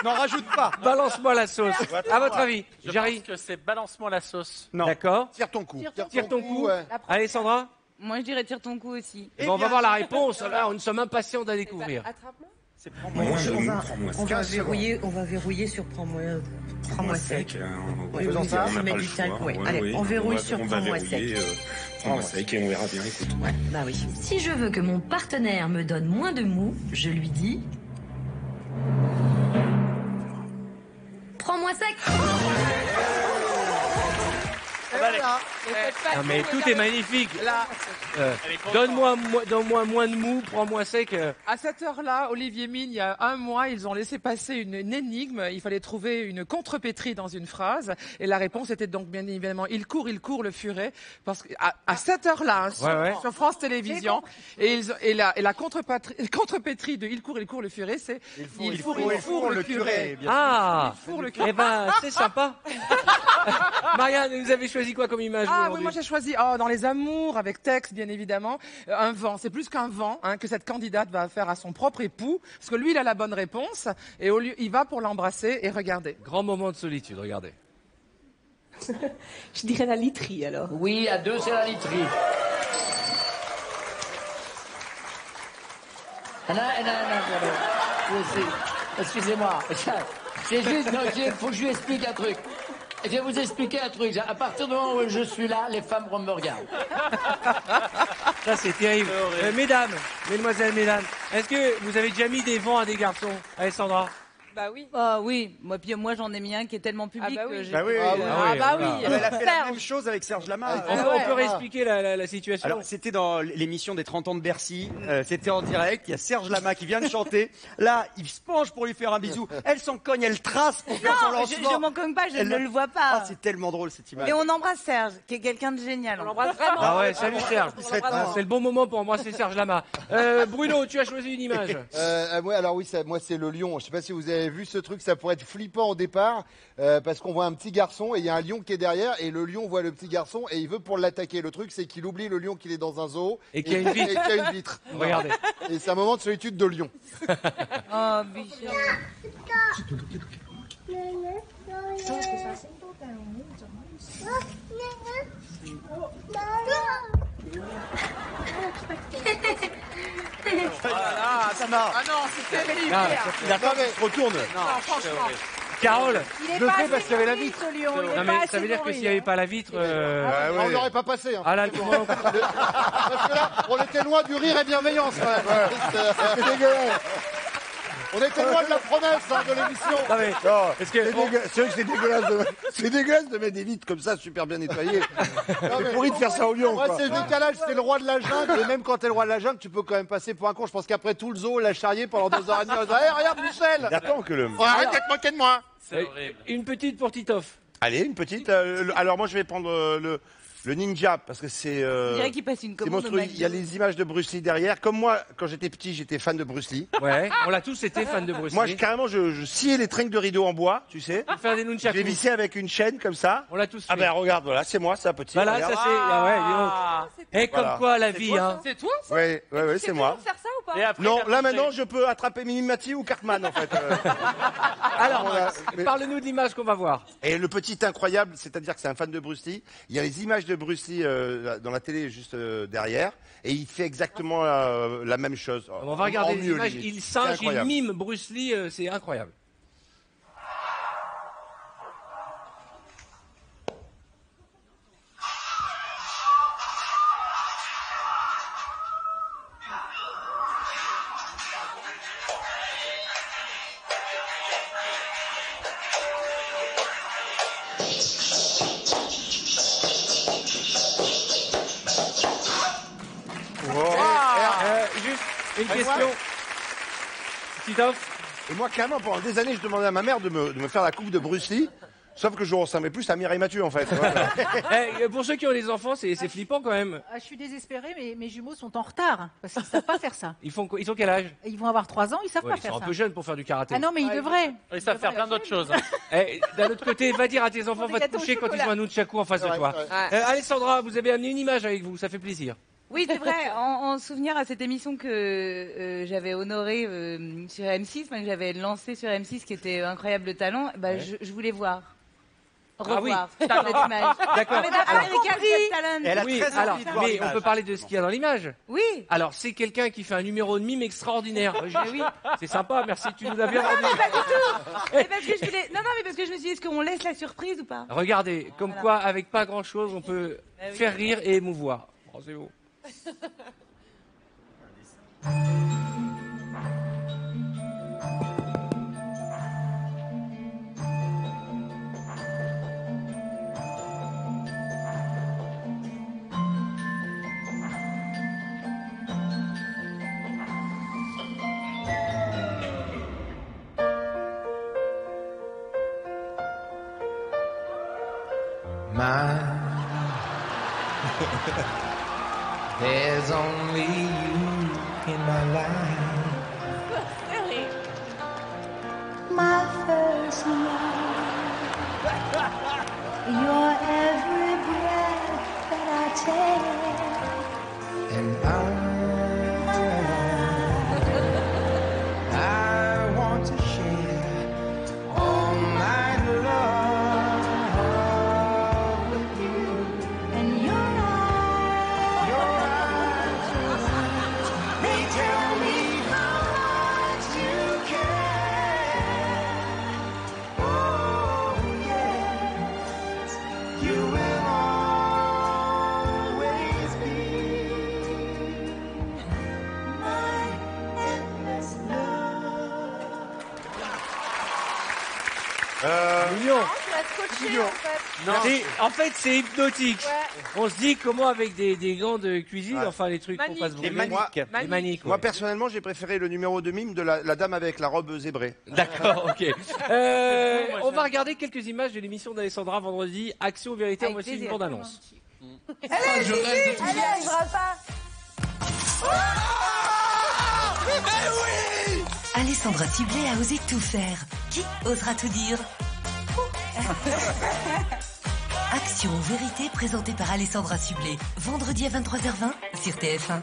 Non, rajoute pas. Balance-moi la sauce. À votre avis, je pense que c'est balance-moi la sauce. Non. D'accord. Tire ton coup. Tire ton coup. Alessandra? Moi, je dirais tire ton coup aussi. On va voir la réponse. Là, nous sommes impatients d'en découvrir. Attrape-moi. C'est prends-moi on va verrouiller sur prends-moi sec. Faisons ça. Je mets du tac. Allez, on verrouille sur prends-moi sec. Prends-moi sec et on verra bien, écoute. Ouais, bah oui. Si je veux que mon partenaire me donne moins de mou, je lui dis... Prends-moi sec. Non mais tout est magnifique. Donne-moi moins de mou, prends-moi sec. À cette heure-là, Olivier Mine, il y a un mois, ils ont laissé passer une énigme. Il fallait trouver une contrepétrie dans une phrase. Et la réponse était donc bien évidemment il court le furet. Parce qu'à cette heure-là, sur France Télévisions, et la contrepétrie de il court le furet, c'est il fourre le curé. Ah, eh ben c'est sympa. Marianne, vous avez choisi quoi comme image? Ah oui, moi j'ai choisi dans les amours avec texte bien évidemment un vent. C'est plus qu'un vent que cette candidate va faire à son propre époux parce que lui il a la bonne réponse et au lieu il va pour l'embrasser et regardez. Grand moment de solitude, regardez. Je dirais la literie alors. Oui, à deux c'est la literie. Excusez-moi. C'est juste, il faut que je lui explique un truc. Je vais vous expliquer un truc. À partir du moment où je suis là, les femmes me regardent. Ça, c'est terrible. Mesdames, mesdemoiselles, mesdames, est-ce que vous avez déjà mis des vents à des garçons? Alessandra? Bah oui. Oui. Moi, j'en ai mis un qui est tellement public que j'ai... Elle a fait la même chose avec Serge Lama. On peut réexpliquer la situation. Alors, c'était dans l'émission des 30 ans de Bercy. C'était en direct. Il y a Serge Lama qui vient de chanter. Là, il se penche pour lui faire un bisou. Elle s'en cogne, elle trace pour faire son lancement. Je m'en cogne pas, je ne le vois pas. Ah, c'est tellement drôle cette image. Et on embrasse Serge, qui est quelqu'un de génial. On l'embrasse vraiment. Ah ouais, salut Serge. C'est le bon moment pour embrasser Serge Lama. Bruno, tu as choisi une image. Alors oui, moi c'est le lion. Je sais pas si vous avez vu ce truc, ça pourrait être flippant au départ parce qu'on voit un petit garçon et il y a un lion qui est derrière et le lion voit le petit garçon et il veut pour l'attaquer. Le truc c'est qu'il oublie le lion qu'il est dans un zoo et qu'il y a une vitre. Regardez. Et c'est un moment de solitude de lion. Oh bichon. Ah, ça marche. Ah non, c'est terrible. La femme se retourne. Non, franchement. Carole, je le fais parce qu'il y avait la vitre. Non mais ça veut dire que s'il n'y avait pas la vitre, on n'aurait pas passé. Ah là, parce que là, on était loin du rire et bienveillance. C'était dégueulasse. On était loin de la promesse de l'émission. Non, mais, C'est vrai que c'est dégueulasse de mettre des vitres comme ça, super bien nettoyées. C'est pourri de faire ça au lion. Moi, c'est le décalage, c'est le roi de la jungle. Et même quand t'es le roi de la jungle, tu peux quand même passer pour un con. Je pense qu'après tout le zoo l'a charrié pendant 2h30. On dit, hey, regarde Michel. Attends que le. Arrête d'être moqué de moi. C'est horrible. Une petite pour Titoff. Allez, une petite. Alors moi, je vais prendre le ninja, parce que c'est... On dirait qu'il passe une c'est commande. monstrueux. Il y a les images de Bruce Lee derrière. Comme moi, quand j'étais petit, j'étais fan de Bruce Lee. Ouais, on l'a tous été fan de Bruce Lee. Moi, carrément, je sciais les trinques de rideau en bois, tu sais. Pour faire des nunchakus. Je les vissais avec une chaîne comme ça. On l'a tous fait. Ah ben regarde, voilà, c'est moi, ça, petit. Voilà, regarde. ça c'est... Ah ouais, dis donc. Et comme Voilà. quoi, la vie, hein. C'est toi, ça? Ouais, c'est moi. Faire ça ou pas? Et après, Non, t'as là mangé. maintenant, je peux attraper Mimimati ou Cartman, en fait. Alors, mais- parle-nous de l'image qu'on va voir. Et le petit incroyable, c'est-à-dire que c'est un fan de Bruce Lee. Il y a les images de Bruce Lee dans la télé juste derrière, et il fait exactement la même chose. On va regarder En les mieux, images. limite. Il C'est singe, il incroyable. mime Bruce Lee, c'est incroyable. Juste une question. Titoff. Et moi, carrément, pendant des années, je demandais à ma mère de me faire la coupe de Bruce Lee. Sauf que je ressemblais plus à Mireille Mathieu, en fait. Voilà. Pour ceux qui ont des enfants, c'est flippant quand même. Ah, je suis désespérée, mais mes jumeaux sont en retard parce qu'ils ne savent pas faire ça. Ils ont quel âge? Ils vont avoir 3 ans, ils savent Ouais, pas ils faire sont ça. un peu jeunes pour faire du karaté. Ah non, mais ils devraient. Ils savent faire plein d'autres choses. hein. D'un autre côté, va dire à tes enfants, Des va te gâteaux au coucher quand ils chocolat. ont un nunchaku en face de Ouais, toi. ouais. Alessandra, vous avez amené une image avec vous, ça fait plaisir. Oui, c'est vrai. En souvenir à cette émission que j'avais honorée sur M6, enfin, que j'avais lancée sur M6, qui était Incroyable Talent, bah, Ouais. je voulais voir. Ah oui. Revoir cette image. D'accord. Mais America's Got Talent. Elle a Oui, très alors, envie de voir mais l'image. on peut parler de ce qu'il y a dans l'image. Oui. Alors, c'est quelqu'un qui fait un numéro de mime extraordinaire. Oui, c'est sympa, merci, tu nous l'as bien vendu. Pas du tout. Mais parce que je voulais... Non, mais parce que je me suis dit, est-ce qu'on laisse la surprise ou pas? Regardez, comme Voilà. quoi, avec pas grand-chose, on peut Bah oui. faire rire et émouvoir. Oh, c'est beau. There's only you in my life. My first love, your every breath that I take, And I want to share all my love with you. and your eyes, They tell me how much you care. Oh, yes, you will always be my endless love. Mignon. Tu l'as scotché, en fait. En fait, c'est hypnotique. On se dit comment avec des gants de cuisine, enfin les trucs qu'on Manique. fasse Et brûler. manique. Des maniques, Moi, ouais. personnellement, j'ai préféré le numéro de mime de la dame avec la robe zébrée. D'accord, ok. On va regarder quelques images de l'émission d'Alessandra vendredi. Action ou vérité, Avec voici une plaisir. bande-annonce. Elle arrivera pas. Alessandra Sublet a osé tout faire. Qui osera tout dire? Action ou vérité présentée par Alessandra Sublet. Vendredi à 23h20 sur TF1.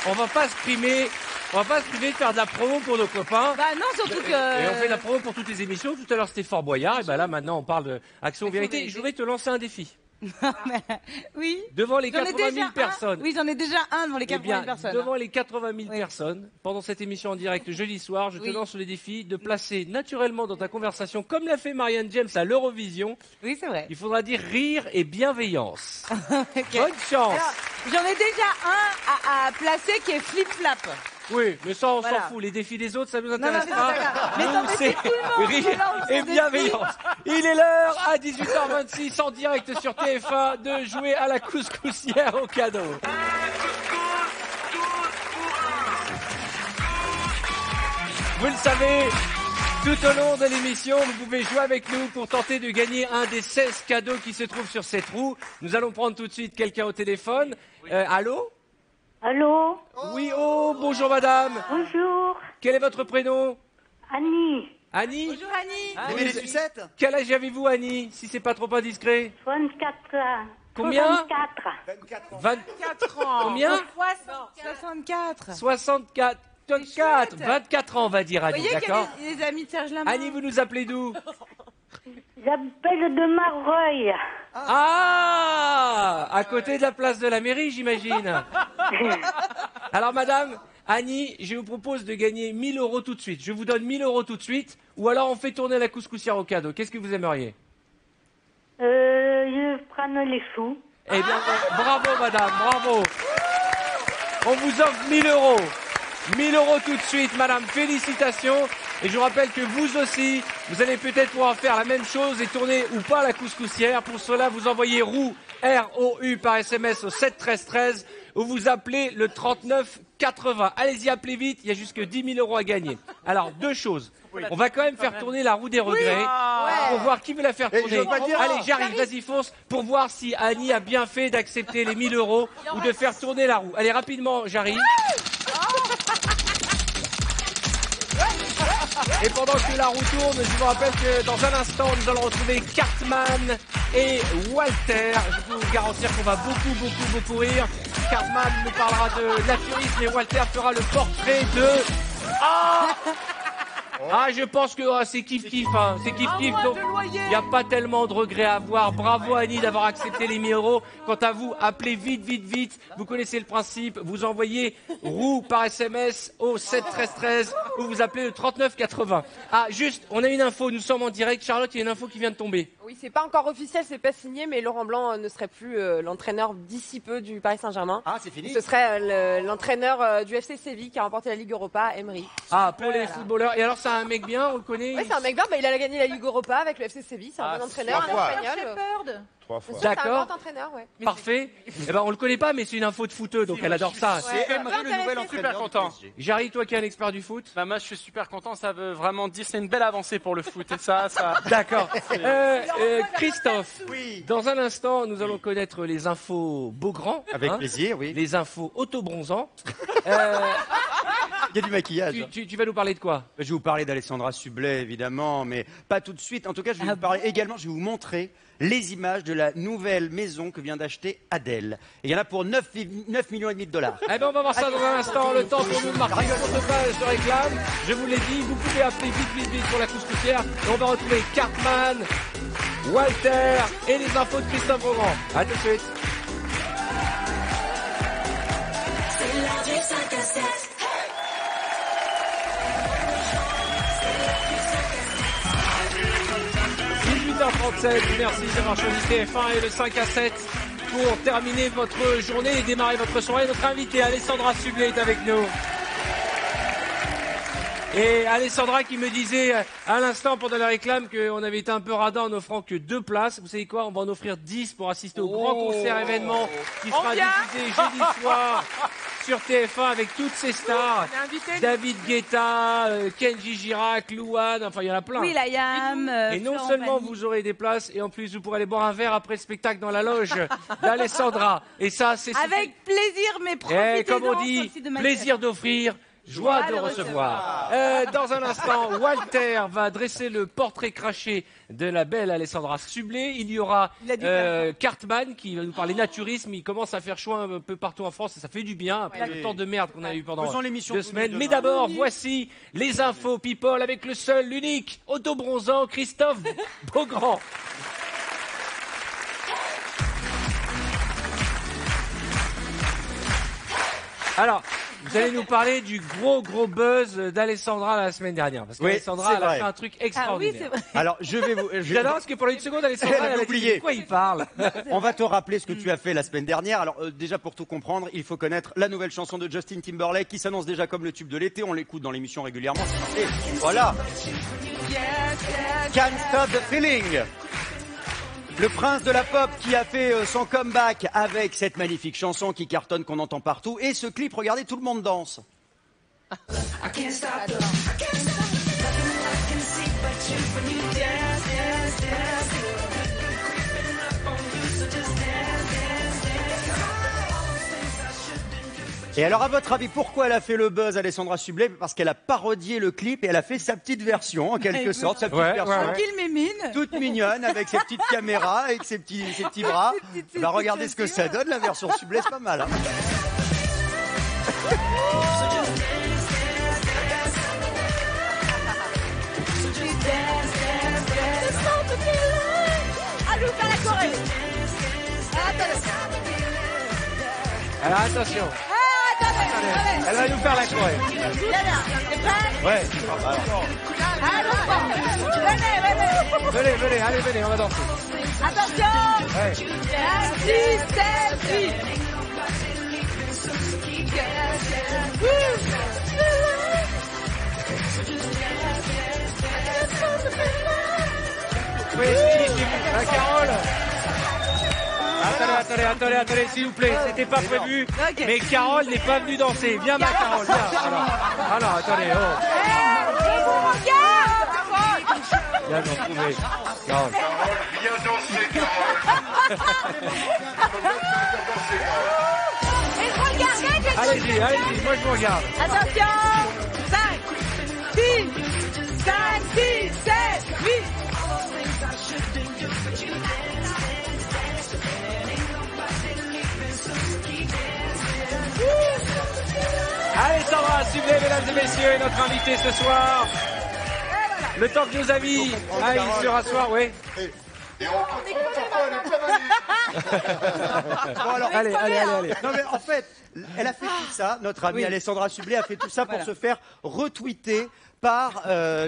On va pas se primer de faire de la promo pour nos copains. Bah non, surtout que... Et on fait de la promo pour toutes les émissions. Tout à l'heure, c'était Fort Boyard. Et ben là, maintenant, on parle de Action ou vérité. vérité. Je voudrais te lancer un défi. Oui. Devant les J'en ai 80 000 déjà un. personnes. Oui, j'en ai déjà un devant les Eh 80 bien, 000 personnes. devant les 80 000 personnes, pendant cette émission en direct jeudi soir, je te Oui. lance le défi de placer naturellement dans ta conversation, comme l'a fait Marianne James à l'Eurovision, Oui, c'est vrai. il faudra dire rire et bienveillance. Ok. Bonne chance. Alors, j'en ai déjà un à placer qui est flip-flap. Oui, mais ça, on Voilà. s'en fout. Les défis des autres, ça nous Non, intéresse non, pas. c'est pas grave. Mais Nous, non, mais c'est tout le monde qui lance son et défi. bienveillance. Il est l'heure, à 18h26, en direct sur TF1, de jouer à la couscoussière au cadeau. Vous le savez, tout au long de l'émission, vous pouvez jouer avec nous pour tenter de gagner un des 16 cadeaux qui se trouvent sur cette roue. Nous allons prendre tout de suite quelqu'un au téléphone. Allô? Allô? Oui, oh, bonjour madame. Bonjour. Quel est votre prénom? Annie. Annie? Bonjour Annie. Vous aimez les sucettes? Quel âge avez-vous, Annie, si c'est pas trop indiscret? 24 ans. Combien? 24. 24 ans. Combien? 64. 64. 24 ans, on va dire, Vous Annie, voyez qu'il y d'accord? a des amis de Serge Lama. Annie, vous nous appelez d'où? J'appelle de Mareuil. Ah! À côté de la place de la mairie, j'imagine. Alors, madame, Annie, je vous propose de gagner 1000 € tout de suite. Je vous donne 1000 € tout de suite, ou alors on fait tourner la couscoussière au cadeau. Qu'est-ce que vous aimeriez? Je prends les sous. Eh bien, bravo, madame, bravo. On vous offre 1000 €. 1000 € tout de suite, madame, félicitations. Et je vous rappelle que vous aussi, vous allez peut-être pouvoir faire la même chose et tourner ou pas la couscoussière. Pour cela, vous envoyez roue, R-O-U, par SMS au 7 13 13 ou vous appelez le 39 80. Allez-y, appelez vite, il y a jusque 10 000 € à gagner. Alors, deux choses. On va quand même faire tourner la roue des regrets pour voir qui veut la faire tourner. Allez, j'arrive, vas-y, fonce, pour voir si Annie a bien fait d'accepter les 1000 € ou de faire tourner la roue. Allez, rapidement, j'arrive. Et pendant que la roue tourne, je vous rappelle que dans un instant, nous allons retrouver Cartman et Walter. Je peux vous garantir qu'on va beaucoup rire. Cartman nous parlera de naturisme et Walter fera le portrait de... Ah, je pense que c'est kiff-kiff, hein. C'est kiff-kiff, donc il n'y a pas tellement de regrets à avoir. Bravo Annie d'avoir accepté les 1000 €. Quant à vous, appelez vite. Vous connaissez le principe. Vous envoyez roue par SMS au 7 13 13 ou vous appelez le 39 80. Ah, juste, on a une info. Nous sommes en direct. Charlotte, il y a une info qui vient de tomber. Oui, c'est pas encore officiel, c'est pas signé, mais Laurent Blanc ne serait plus l'entraîneur d'ici peu du Paris Saint-Germain. Ah, c'est fini. Ce serait l'entraîneur du FC Séville qui a remporté la Ligue Europa, Emery. Ah, pour les footballeurs. Et alors, c'est un mec bien, on le connaît? Oui, c'est un mec bien, il a gagné la Ligue Europa avec le FC Séville, c'est un bon entraîneur, un espagnol. 3 fois. C'est un D'accord. grand entraîneur, ouais. Parfait. Eh ben, on le connaît pas, mais c'est une info de footeux, donc elle adore ça. C'est Emery, le nouvel entraîneur. Super content. Jarry, toi qui es un expert du foot. Bah, moi, je suis super content. Ça veut vraiment dire c'est une belle avancée pour le foot. Et ça. D'accord. Christophe, dans un instant, nous allons connaître les infos Beaugrand. Avec plaisir, oui. Les infos auto-bronzants. Il y a du maquillage. Tu vas nous parler de quoi? Je vais vous parler d'Alessandra Sublet, évidemment, mais pas tout de suite. En tout cas, je vais vous parler également, je vais vous montrer les images de la nouvelle maison que vient d'acheter Adèle. Et il y en a pour 9,5 millions de $. Eh ben, on va voir ça dans un instant. Le temps pour nous de marquer notre page de réclame. Je vous l'ai dit, vous pouvez appeler vite pour la couscoussière. Et on va retrouver Cartman, Walter et les infos de Christophe Beaugrand. À tout de suite. C'est l'heure du 5 à 7. 18h37, merci d'avoir choisi TF1 et le 5 à 7 pour terminer votre journée et démarrer votre soirée. Notre invitée Alessandra Sublet est avec nous. Et Alessandra qui me disait à l'instant pendant la réclame qu'on avait été un peu radin en offrant que 2 places. Vous savez quoi? On va en offrir 10 pour assister au grand concert événement qui sera diffusé jeudi soir sur TF1 avec toutes ces stars. David Guetta, Kenji Girac, Louane, enfin il y en a plein. Oui, la Yam. Et non seulement vous aurez des places, et en plus vous pourrez aller boire un verre après le spectacle dans la loge d'Alessandra. Et ça, c'est... Avec plaisir, mais profitez-en. Et comme on dit, plaisir d'offrir. Joie de recevoir. Dans un instant, Walter va dresser le portrait craché de la belle Alessandra Sublet. Il y aura Cartman qui va nous parler naturisme. Il commence à faire chaud un peu partout en France et ça fait du bien après le temps de merde qu'on a eu pendant 2 semaines. Mais d'abord, voici les infos people avec le seul, l'unique, auto-bronzant Christophe Beaugrand. Alors, Vous allez nous parler du gros buzz d'Alessandra la semaine dernière. Parce qu'Alessandra, elle a fait un truc extraordinaire. Alors, je vais vous... J'adore parce que pendant une seconde, Alessandra, elle a oublié de quoi il parle. On va te rappeler ce que tu as fait la semaine dernière. Alors, déjà, pour tout comprendre, il faut connaître la nouvelle chanson de Justin Timberlake qui s'annonce déjà comme le tube de l'été. On l'écoute dans l'émission régulièrement. Et voilà. Can't Stop the Feeling. Le prince de la pop qui a fait son comeback avec cette magnifique chanson qui cartonne, qu'on entend partout. Et ce clip, regardez, tout le monde danse. Et alors, à votre avis, pourquoi elle a fait le buzz, Alessandra Sublet? Parce qu'elle a parodié le clip et elle a fait sa petite version, en quelque sorte. Sa petite version. Toute mignonne, avec ses petites caméras, avec ses petits bras. On va regarder ce que ça donne, la version Sublet, c'est pas mal. Hein. Alors, attention. Elle va nous faire la Corée. Ouais. Venez, on va danser. Attention. Ouais. 6, 7, 8. Oui, la Carole. Attendez, s'il vous plaît, c'était pas prévu, mais Carole n'est pas venue danser. Viens, ma Carole, viens. Alors, attendez, Viens d'en trouver. Carole. Viens danser, Carole. Allez-y, moi je vous regarde. Attention. 5, 6, 7, 8. Alessandra Sublet, mesdames et messieurs, est notre invité ce soir. Le temps que nos amis aillent se rasseoir, oui. Et on Bon, alors, allez. Non, mais en fait, elle a fait tout ça, notre amie Alessandra Sublet a fait tout ça pour se faire retweeter par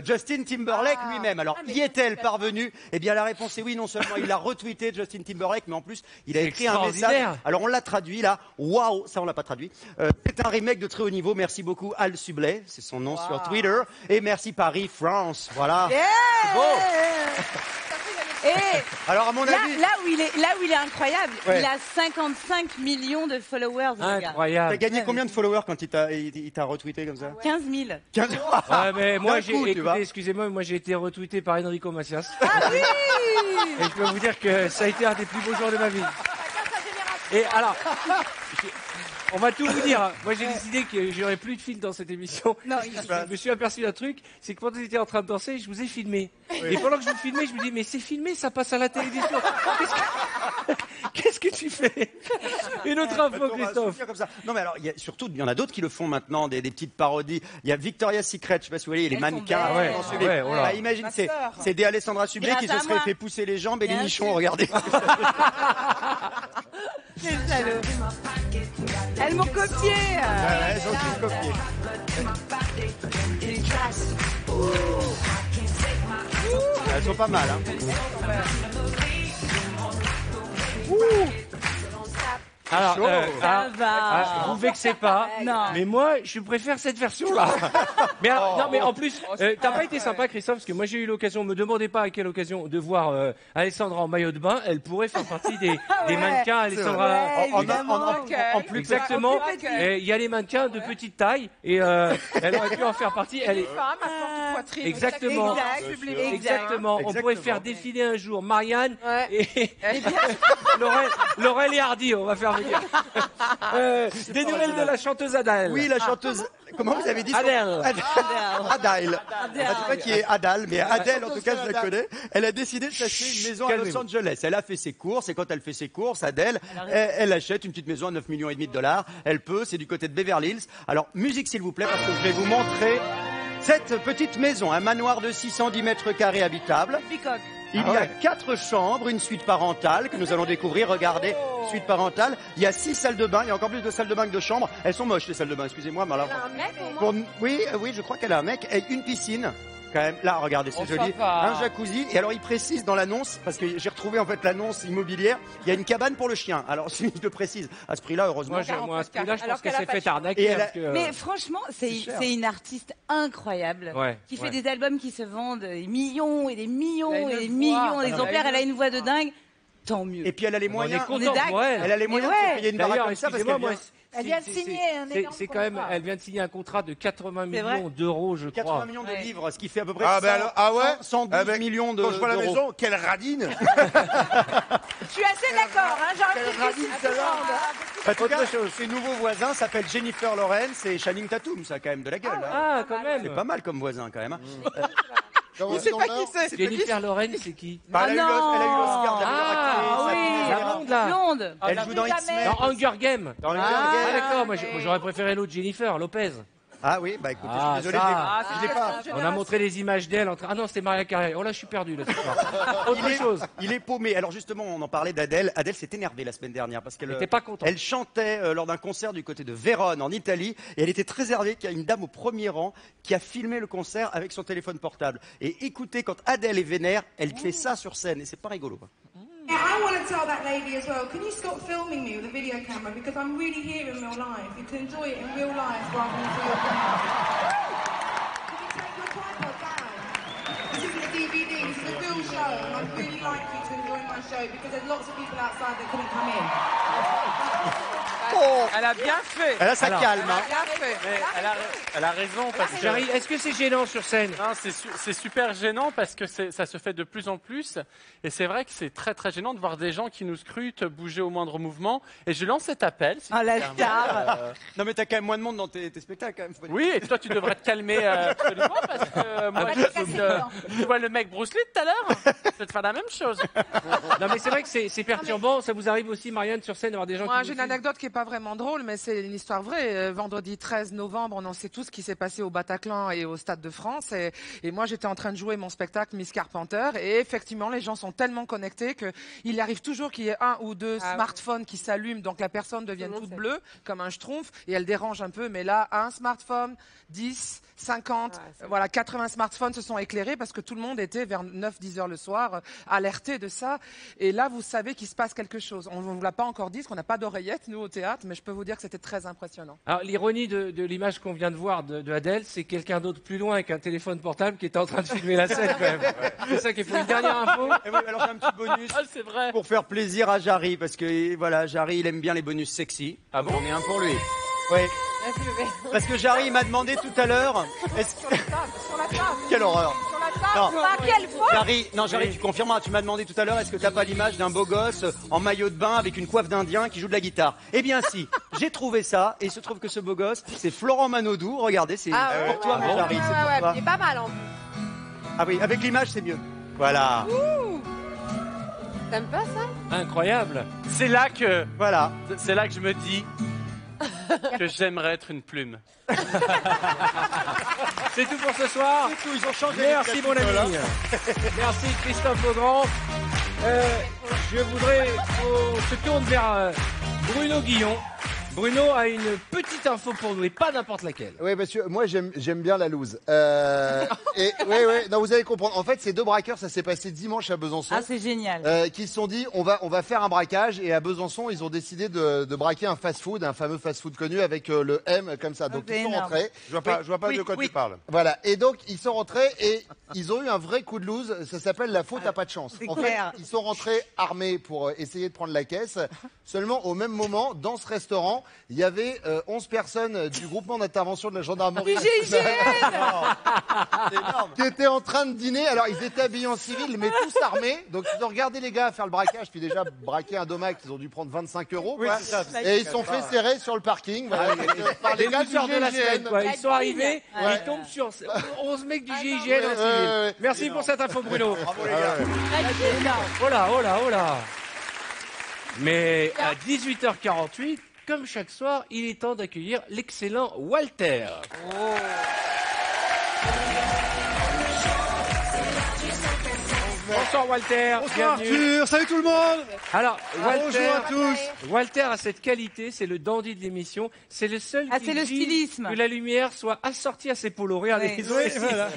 Justin Timberlake lui-même. Alors, y est-elle parvenue? Eh bien, la réponse est oui. Non seulement il a retweeté Justin Timberlake, mais en plus, il a écrit un message. Alors, on l'a traduit là. Waouh, ça on l'a pas traduit. C'est un remake de très haut niveau. Merci beaucoup Al Sublet, c'est son nom sur Twitter. Et merci Paris, France. Voilà. C'est beau. Et alors, à mon avis, là où il est incroyable, il a 55 millions de followers. Incroyable. T'as gagné combien de followers quand il t'a retweeté comme ça? 15 000. 15 000. Ouais, mais moi, excusez-moi, moi j'ai été retweeté par Enrico Macias. Ah oui. Et je peux vous dire que ça a été un des plus beaux jours de ma vie. Et alors, on va tout vous dire. Moi, j'ai décidé que j'aurais plus de fil dans cette émission. Non, je me suis aperçu d'un truc, c'est que pendant que vous étiez en train de danser, je vous ai filmé. Et pendant que je vous filmais, je me dis, mais c'est filmé, ça passe à la télévision. Qu'est-ce que tu fais? Une autre info, Christophe. Comme ça. Non, mais alors, il y en a d'autres qui le font maintenant, des petites parodies. Il y a Victoria's Secret, je sais pas si vous voyez, les mannequins. Imagine, c'est des Alessandra Sublet qui se seraient fait pousser les jambes et les nichons, regardez. Quel salaud. Elles m'ont copié. Elles ont tout copié. Elles sont pas mal, hein. Alors, ça va. vous vexez pas, mais moi, je préfère cette version-là. Mais alors, non, mais en plus, t'as pas été sympa, Christophe, parce que moi j'ai eu l'occasion, me demandez pas à quelle occasion, de voir Alessandra en maillot de bain. Elle pourrait faire partie des mannequins Alessandra. En plus, exactement. Il y a les mannequins de petite taille et elle aurait pu en faire partie. Elle est exactement. On pourrait faire défiler un jour Marianne et Laurel et Hardy. On va faire venir. Des nouvelles de la chanteuse Adèle. Oui, la chanteuse. Comment vous avez dit? Adèle. Adèle. Je ne sais pas qui est Adèle, mais Adèle, en tout cas, je la connais. Elle a décidé de s'acheter une maison à Los Angeles. Elle a fait ses courses, et quand elle fait ses courses, Adèle, elle achète une petite maison à 9,5 millions de $. Elle peut, c'est du côté de Beverly Hills. Alors, musique, s'il vous plaît, parce que je vais vous montrer cette petite maison, un manoir de 610 mètres carrés habitable. Il y a 4 chambres, une suite parentale que nous allons découvrir. Regardez, suite parentale. Il y a 6 salles de bain. Il y a encore plus de salles de bain que de chambres. Elles sont moches, les salles de bain, excusez-moi. Mais alors, Elle a un mec au moins oui, je crois qu'elle a un mec. Et une piscine. Quand même, là, regardez, c'est joli. Un jacuzzi. Et alors, il précise dans l'annonce, parce que j'ai retrouvé en fait l'annonce immobilière, il y a une cabane pour le chien. Alors, si je le précise, à ce prix-là, heureusement. Moi, à ce prix-là, je pense qu'elle s'est fait arnaquer. Mais franchement, c'est une artiste incroyable qui fait des albums qui se vendent des millions et des millions et des millions d'exemplaires. Elle a une voix de dingue. Tant mieux. Et puis elle a les moyens. On est content pour elle. Elle a les moyens de payer une baraque comme ça parce qu'elle Elle vient de signer un énorme c'est quand même, contrat. elle vient de signer un contrat de 80 millions d'euros, je crois. 80 millions de livres, ce qui fait à peu près 112 millions Quand je vois la d'euros. maison, quelle radine. Je suis assez d'accord, hein, j'aurais Quelle pu radine, dire celle-là. En tout cas, ses nouveaux voisins s'appellent Jennifer Lawrence et Channing Tatum, ça a quand même de la gueule. Ah, quand même. C'est pas mal comme voisin quand même. Il sait pas qui c'est. Jennifer Lawrence, c'est qui? Elle a eu l'Oscar de la meilleure actrice. La blonde, là. Blonde. Elle joue dans X-Men. Dans Hunger Games. Dans Hunger Ah, Games. d'accord. Moi, j'aurais préféré l'autre Jennifer Lopez. Ah oui, bah écoutez, je suis désolé, je l'ai pas. On a montré les images d'elle en train. Ah non, c'était Mariah Carey. Oh là, je suis perdu là. Autre chose. Il est paumé. Alors justement, on en parlait d'Adèle. Adèle s'est énervée la semaine dernière parce qu'elle n'était pas contente. Elle chantait lors d'un concert du côté de Vérone en Italie et elle était très énervée qu'il y a une dame au premier rang qui a filmé le concert avec son téléphone portable. Et écoutez, quand Adèle est vénère, elle fait ça sur scène et c'est pas rigolo. Yeah, I want to tell that lady as well, can you stop filming me with a video camera because I'm really here in real life. You can enjoy it in real life rather than through your camera. Can you take your tripod down? This isn't a DVD, this is a real show and I'd really like you to enjoy my show because there's lots of people outside that couldn't come in. Elle a bien fait. Elle a sa calme. Elle a bien fait. Elle a raison. Parce que... Jarry, est-ce que c'est gênant sur scène? Non, c'est super gênant parce que ça se fait de plus en plus. Et c'est vrai que c'est très très gênant de voir des gens qui nous scrutent bouger au moindre mouvement. Et je lance cet appel. Si la star. Non mais t'as quand même moins de monde dans tes spectacles quand même. Oui, et toi tu devrais te calmer absolument parce que moi tu vois le mec Bruce Lee tout à l'heure. Je vais te faire la même chose. Non mais c'est vrai que c'est perturbant. Ça vous arrive aussi, Marianne, sur scène, d'avoir des gens Moi, qui j'ai une anecdote qui est pas vraiment drôle, mais c'est une histoire vraie. Vendredi 13 novembre, on en sait tout ce qui s'est passé au Bataclan et au Stade de France. Et moi, j'étais en train de jouer mon spectacle Miss Carpenter. Et effectivement, les gens sont tellement connectés qu'il arrive toujours qu'il y ait un ou deux smartphones qui s'allument, donc la personne devienne toute bleue, comme un schtroumpf, et elle dérange un peu. Mais là, un smartphone, 10, 50, voilà, 80 smartphones se sont éclairés parce que tout le monde était vers 9-10 heures le soir, alerté de ça. Et là, vous savez qu'il se passe quelque chose. On ne vous l'a pas encore dit, parce qu'on n'a pas d'oreillettes, nous, au théâtre, mais je peux vous dire que c'était très impressionnant. Alors, l'ironie de l'image qu'on vient de voir de Adèle, c'est quelqu'un d'autre plus loin avec un téléphone portable qui était en train de filmer la scène, quand même. C'est ça qu'il faut. Une dernière info. Et oui, alors j'ai un petit bonus c'est vrai. pour faire plaisir à Jarry, parce que voilà, Jarry, il aime bien les bonus sexy. Ah bon, on est un pour lui. Oui. Parce que Jarry m'a demandé tout à l'heure. Quelle horreur. Non. Quelle fois Jarry, tu confirmeras. Tu m'as demandé tout à l'heure, est-ce que t'as pas l'image d'un beau gosse en maillot de bain avec une coiffe d'Indien qui joue de la guitare? Eh bien si, j'ai trouvé ça, et il se trouve que ce beau gosse, c'est Florent Manodou. Regardez, c'est pour toi, mon Jarry, c'est pour toi. Il est pas mal en plus. Ah oui, avec l'image, c'est mieux. Voilà. T'aimes pas ça? Incroyable. C'est là que je me dis que j'aimerais être une plume. C'est tout pour ce soir. C'est tout, ils ont changé. Merci mon ami. Merci Christophe Beaugrand. Je voudrais qu'on se tourne vers Bruno Guillon. Bruno a une petite info pour nous et pas n'importe laquelle. Oui, monsieur, moi j'aime bien la loose. Non, vous allez comprendre. En fait, ces deux braqueurs, ça s'est passé dimanche à Besançon. Ah, c'est génial. Qui se sont dit, on va faire un braquage, et à Besançon, ils ont décidé de braquer un fast-food, un fameux fast-food connu avec le M comme ça. Donc ils sont rentrés. Je vois pas de quoi tu parles. Voilà. Et donc ils sont rentrés et ils ont eu un vrai coup de loose. Ça s'appelle la faute à pas de chance. En fait, ils sont rentrés armés pour essayer de prendre la caisse. Seulement, au même moment, dans ce restaurant, il y avait 11 personnes du groupement d'intervention de la gendarmerie qui étaient en train de dîner. Alors, ils étaient habillés en civil, mais tous armés. Donc, ils ont regardé les gars faire le braquage, puis déjà braquer un domac, ils ont dû prendre 25 €. Oui, c'est ça. Et ils sont fait serrer sur le parking. Voilà, par les gars du de la semaine, GIGN. quoi. Ils sont arrivés, ils tombent sur 11 mecs du GIGN en civil. Merci pour cette info, Bruno. Bravo les gars. Oh là. Mais à 18h48, comme chaque soir, il est temps d'accueillir l'excellent Walter. Bonsoir Walter. Bonsoir bienvenue. Arthur, salut tout le monde. Alors, Walter, bonjour à tous. Walter a cette qualité, c'est le dandy de l'émission. C'est le seul qui c'est le dit stylisme. que la lumière soit assortie à ses polos. Regardez, ils ont Oui, ici. voilà.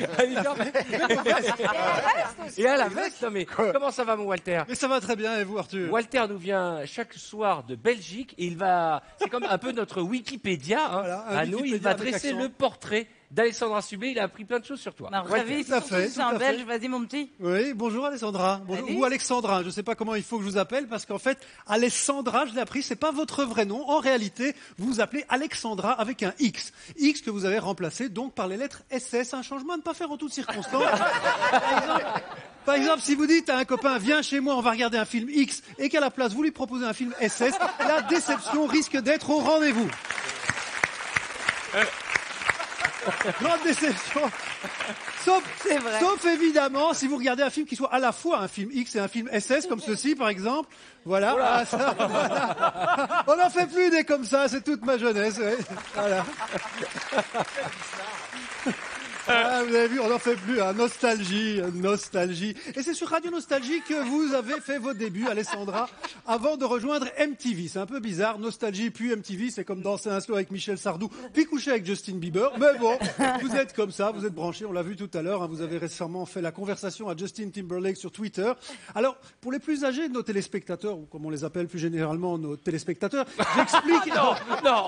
Et à la veste, non mais comment ça va mon Walter? Mais ça va très bien, et vous Arthur? Walter nous vient chaque soir de Belgique et c'est comme un peu notre Wikipédia, hein. Voilà, un à nous, il Wikipédia va avec dresser accent. le portait d'Alessandra Sublet. Il a appris plein de choses sur toi. Vous savez, tout à fait, c'est un tout à Belge, fait. vas-y mon petit. Oui, bonjour Alessandra. Bonjour. Allez. Ou Alexandra, je ne sais pas comment il faut que je vous appelle, parce qu'en fait, Alessandra, je l'ai appris, c'est pas votre vrai nom. En réalité, vous vous appelez Alexandra avec un X. X que vous avez remplacé donc par les lettres SS, un changement à ne pas faire en toutes circonstances. Par exemple, si vous dites à un copain, viens chez moi, on va regarder un film X, et qu'à la place, vous lui proposez un film SS, la déception risque d'être au rendez-vous. Grande déception. Sauf évidemment si vous regardez un film qui soit à la fois un film X et un film SS, comme ceci par exemple. Voilà. Ah, ça, voilà. On n'en fait plus des comme ça, c'est toute ma jeunesse. Ouais. Voilà. Ah, vous avez vu, on n'en fait plus. Hein. Nostalgie, nostalgie. Et c'est sur Radio Nostalgie que vous avez fait vos débuts, Alessandra, avant de rejoindre MTV. C'est un peu bizarre, Nostalgie puis MTV, c'est comme danser un slow avec Michel Sardou, puis coucher avec Justin Bieber. Mais bon, vous êtes comme ça, vous êtes branchés, on l'a vu tout à l'heure. Hein, vous avez récemment fait la conversation à Justin Timberlake sur Twitter. Alors, pour les plus âgés de nos téléspectateurs, ou comme on les appelle plus généralement nos téléspectateurs, j'explique... non.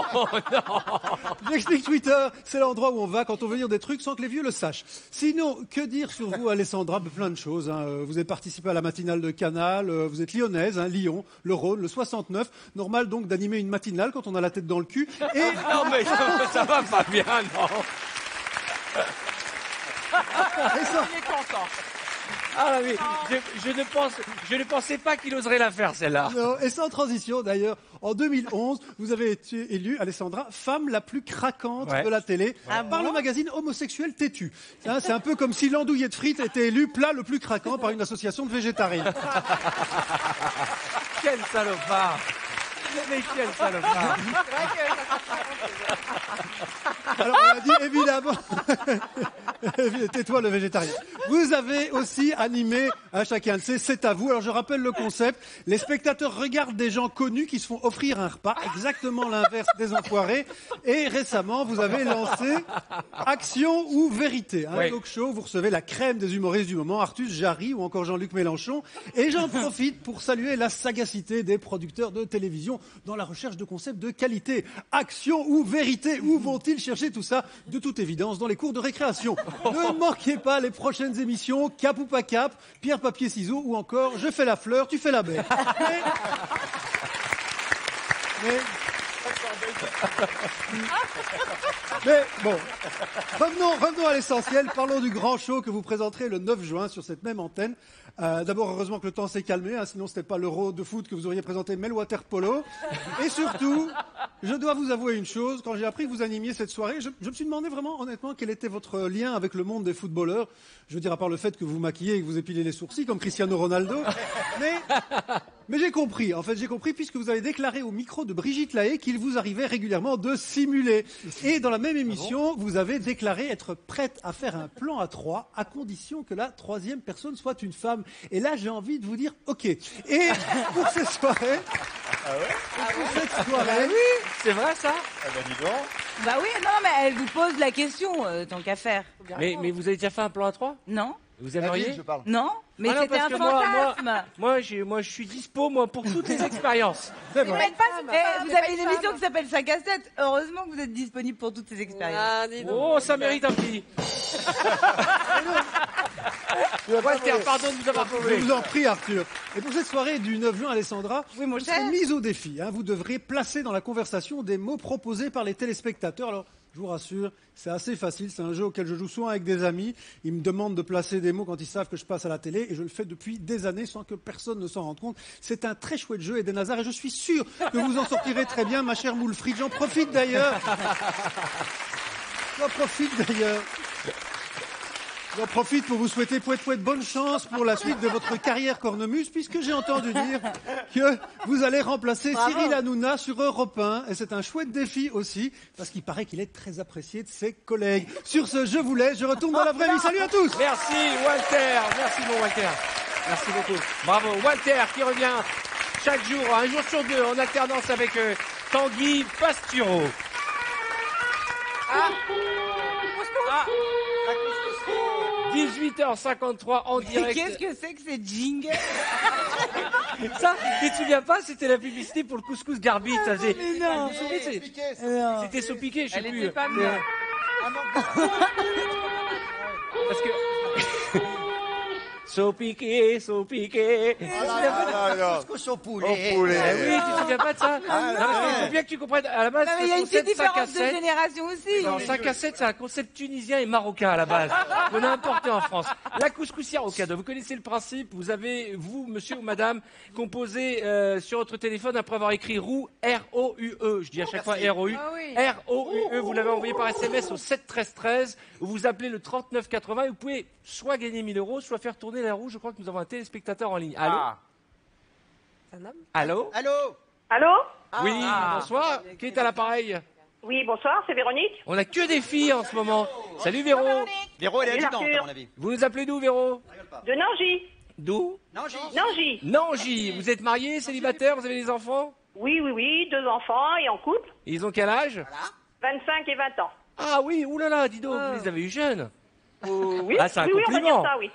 J'explique Twitter, c'est l'endroit où on va quand on veut dire des trucs sans que les vieux le sachent. Sinon, que dire sur vous, Alessandra? Plein de choses. Hein. Vous avez participé à la matinale de Canal, vous êtes lyonnaise, hein, Lyon, le Rhône, le 69. Normal donc d'animer une matinale quand on a la tête dans le cul. Et... Non mais ça va pas bien, non. Il est content. Ah oui, je ne pensais pas qu'il oserait la faire celle-là. Non, et sans transition d'ailleurs, en 2011, vous avez été élue, Alessandra, femme la plus craquante de la télé par le magazine homosexuel Têtu. Hein, c'est un peu comme si l'andouillette de frites était élu plat le plus craquant par une association de végétariens. Quel salopard! Mais quel salopard! Alors on a dit évidemment, tais-toi le végétarien. Vous avez aussi animé à chacun de ces, c'est à vous. Alors je rappelle le concept, les spectateurs regardent des gens connus qui se font offrir un repas, exactement l'inverse des enfoirés. Et récemment, vous avez lancé Action ou Vérité, un talk show. Vous recevez la crème des humoristes du moment, Artus Jarry ou encore Jean-Luc Mélenchon. Et j'en profite pour saluer la sagacité des producteurs de télévision dans la recherche de concepts de qualité. Action ou Vérité, où vont-ils chercher tout ça? De toute évidence, dans les cours de récréation. Ne manquez pas les prochaines émissions, Cap ou pas Cap, Pierre, papier, ciseaux, ou encore Je fais la fleur, tu fais la bête. Mais bon, revenons à l'essentiel. Parlons du grand show que vous présenterez le 9 juin sur cette même antenne. D'abord, heureusement que le temps s'est calmé, hein, sinon c'était pas l'Euro de foot que vous auriez présenté, mais le water polo. Et surtout, je dois vous avouer une chose, quand j'ai appris que vous animiez cette soirée, je me suis demandé vraiment, honnêtement, quel était votre lien avec le monde des footballeurs. Je veux dire, à part le fait que vous maquillez et que vous épilez les sourcils, comme Cristiano Ronaldo. Mais j'ai compris, puisque vous avez déclaré au micro de Brigitte Lahaie qu'il vous arrivait régulièrement de simuler. Et dans la même émission, vous avez déclaré être prête à faire un plan à 3, à condition que la troisième personne soit une femme. Et là, j'ai envie de vous dire, ok. Et pour cette soirée... oui, c'est vrai ça? Ah bah dis donc. Bah oui, non, mais elle vous pose la question, tant qu'à faire. Mais vous avez déjà fait un plan à 3? Non. Vous aimeriez? Non, mais non, c'était un fantasme. Moi, je suis dispo pour toutes les expériences. Vous avez une émission qui s'appelle 5 à 7. Heureusement que vous êtes disponible pour toutes ces expériences. Oh, ça mérite un petit. Walter, pardon de vous avoir trouvé. Je vous en prie, Arthur. Et pour cette soirée du 9 juin, Alessandra, vous serez mise au défi. Hein. Vous devrez placer dans la conversation des mots proposés par les téléspectateurs. Alors, je vous rassure, c'est assez facile. C'est un jeu auquel je joue souvent avec des amis. Ils me demandent de placer des mots quand ils savent que je passe à la télé. Et je le fais depuis des années sans que personne ne s'en rende compte. C'est un très chouette jeu, Eden Hazard. Et je suis sûr que vous en sortirez très bien, ma chère moule frite. J'en profite d'ailleurs. J'en profite pour vous souhaiter bonne chance pour la suite de votre carrière cornemuse, puisque j'ai entendu dire que vous allez remplacer Cyril Hanouna sur Europe 1. Et c'est un chouette défi aussi, parce qu'il paraît qu'il est très apprécié de ses collègues. Sur ce, je vous laisse, je retourne dans la vraie vie. Salut à tous! Merci Walter, merci mon Walter. Merci beaucoup. Bravo. Walter qui revient chaque jour, un jour sur deux, en alternance avec Tanguy Pastureau. 18h53 en direct. Qu'est-ce que c'est que ces jingles? Ça, tu te souviens pas, c'était la publicité pour le couscous Garbit. Ça faisait... Mais non. C'était Saupiqué, je sais plus. Elle était pas bien. Parce que... Saupiqué. Couscous au poulet. Oui, tu te souviens pas de ça? Non, parce qu'il faut bien que tu comprennes. À la base, Il y a une petite différence de 7. génération aussi. Non, 5 à 7, c'est un concept tunisien et marocain à la base, qu'on a importé en France. La couscoussière au cadeau. Vous connaissez le principe. Vous avez, vous, monsieur ou madame, composé sur votre téléphone après avoir écrit roue, R-O-U-E. Je dis à chaque fois R-O-U. R-O-U-E. Vous l'avez envoyé par SMS au 7 13 13. Vous appelez le 39 80 et vous pouvez soit gagner 1000 €, soit faire tourner la roue. Je crois que nous avons un téléspectateur en ligne. Allô? Allô? Allô? Oui, bonsoir. Qui est à l'appareil? Oui, bonsoir, c'est Véronique. On a que des filles en ce moment. Salut Véro. Véro, elle est Salut, adjudante, Arthur. à mon avis. Vous nous appelez d'où, Véro? De Nangy. D'où? Nangy. Nangy. Vous êtes marié, célibataire, vous avez des enfants? Oui, 2 enfants et en couple. Ils ont quel âge? 25 et 20 ans. Ah oui, oulala, dis donc, vous les avez eu jeunes. Oui, Ah, c'est un oui, on va compliment. dire ça, oui.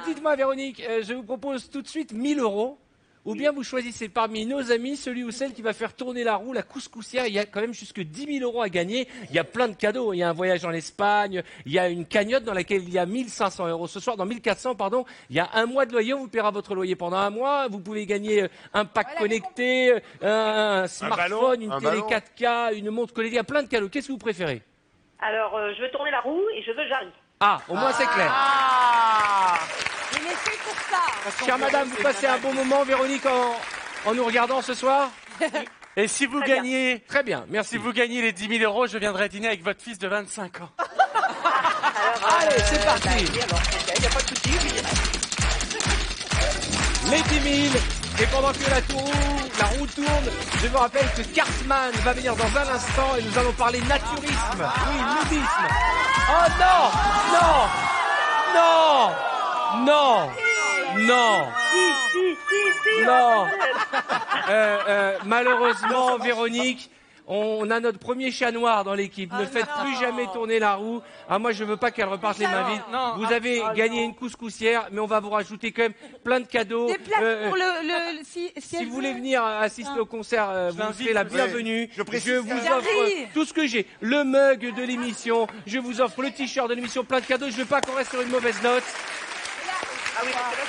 Dites-moi, Véronique, je vous propose tout de suite 1000 €. Ou bien vous choisissez parmi nos amis celui ou celle qui va faire tourner la roue, la couscoussière. Il y a quand même jusque 10 000 € à gagner. Il y a plein de cadeaux. Il y a un voyage en Espagne. Il y a une cagnotte dans laquelle il y a 1500 € ce soir. Dans 1400, pardon. Il y a un mois de loyer. On vous paiera votre loyer pendant un mois. Vous pouvez gagner un pack connecté, un smartphone, une télé 4K, une montre connectée. Il y a plein de cadeaux. Qu'est-ce que vous préférez? Alors, je veux tourner la roue et je veux Jarry. Ah, au moins c'est clair. Il est fait pour ça. Chère madame, vous passez un bon moment, Véronique, en nous regardant ce soir? Et si vous Très bien. gagnez, Très bien, merci. si vous gagnez les 10 000 €, je viendrai dîner avec votre fils de 25 ans. Allez, c'est parti. Alors, il n'y a pas de souci, je dirai. Les 10 000. Et pendant que la roue tourne, je vous rappelle que Cartman va venir dans un instant et nous allons parler naturisme. Oui, nudisme. Oh non! Non! Malheureusement, Véronique, on a notre premier chat noir dans l'équipe. Ne faites plus jamais tourner la roue. Ah, moi, je veux pas qu'elle reparte les mains vides. Vous avez gagné une couscoussière, mais on va vous rajouter quand même plein de cadeaux. Des places pour le Si vous voulez venir assister au concert, vous serez la bienvenue. Je vous offre tout ce que j'ai. Le mug de l'émission. Je vous offre le t-shirt de l'émission. Plein de cadeaux. Je veux pas qu'on reste sur une mauvaise note.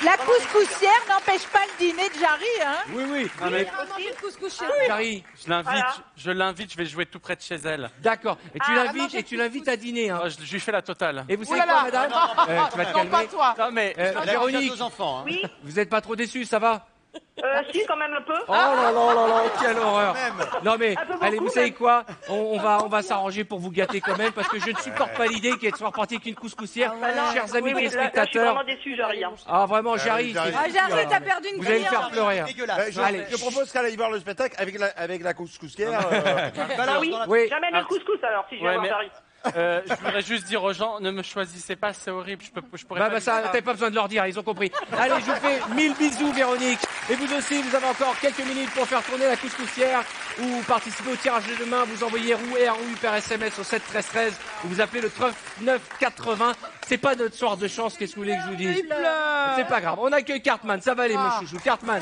La couscoussière n'empêche pas le dîner de Jarry, hein? Oui. Jarry, je l'invite, je vais jouer tout près de chez elle. D'accord. Et tu l'invites à dîner, hein. Je lui fais la totale. Et vous savez quoi, madame? Tu vas te calmer. Pas toi. Non, mais Véronique, enfants, hein. Oui, vous n'êtes pas trop déçus, ça va? si, quand même un peu. Oh là, quelle horreur. Non mais, Un peu beaucoup, allez, vous savez même. quoi? On va s'arranger pour vous gâter quand même, parce que je ne supporte pas l'idée qu'elle soit repartie avec une couscoussière. Chers amis Oui, là, je suis téléspectateurs. vraiment déçu, Jarry. Hein. Ah, vraiment, Jarry. Jarry. Ah, Jarry, t'as perdu une Vous allez me cliente. faire pleurer. hein. Allez. Je propose qu'elle aille voir le spectacle avec la couscoussière. Ah oui, Oui. jamais le couscous alors, si je viens Ouais, voir mais- Jarry. je voudrais juste dire aux gens, ne me choisissez pas, c'est horrible. Je pourrais pas Ça, t'avais pas besoin de leur dire, ils ont compris. Allez, je vous fais 1000 bisous, Véronique. Et vous aussi, vous avez encore quelques minutes pour faire tourner la couscoussière ou participer au tirage de demain. Vous envoyez roue par SMS au 7 13 13 ou vous appelez le 39 80. C'est pas notre soir de chance, qu'est-ce que vous voulez que je vous dise? C'est pas grave. On accueille Cartman, ça va aller, mon chouchou. Cartman.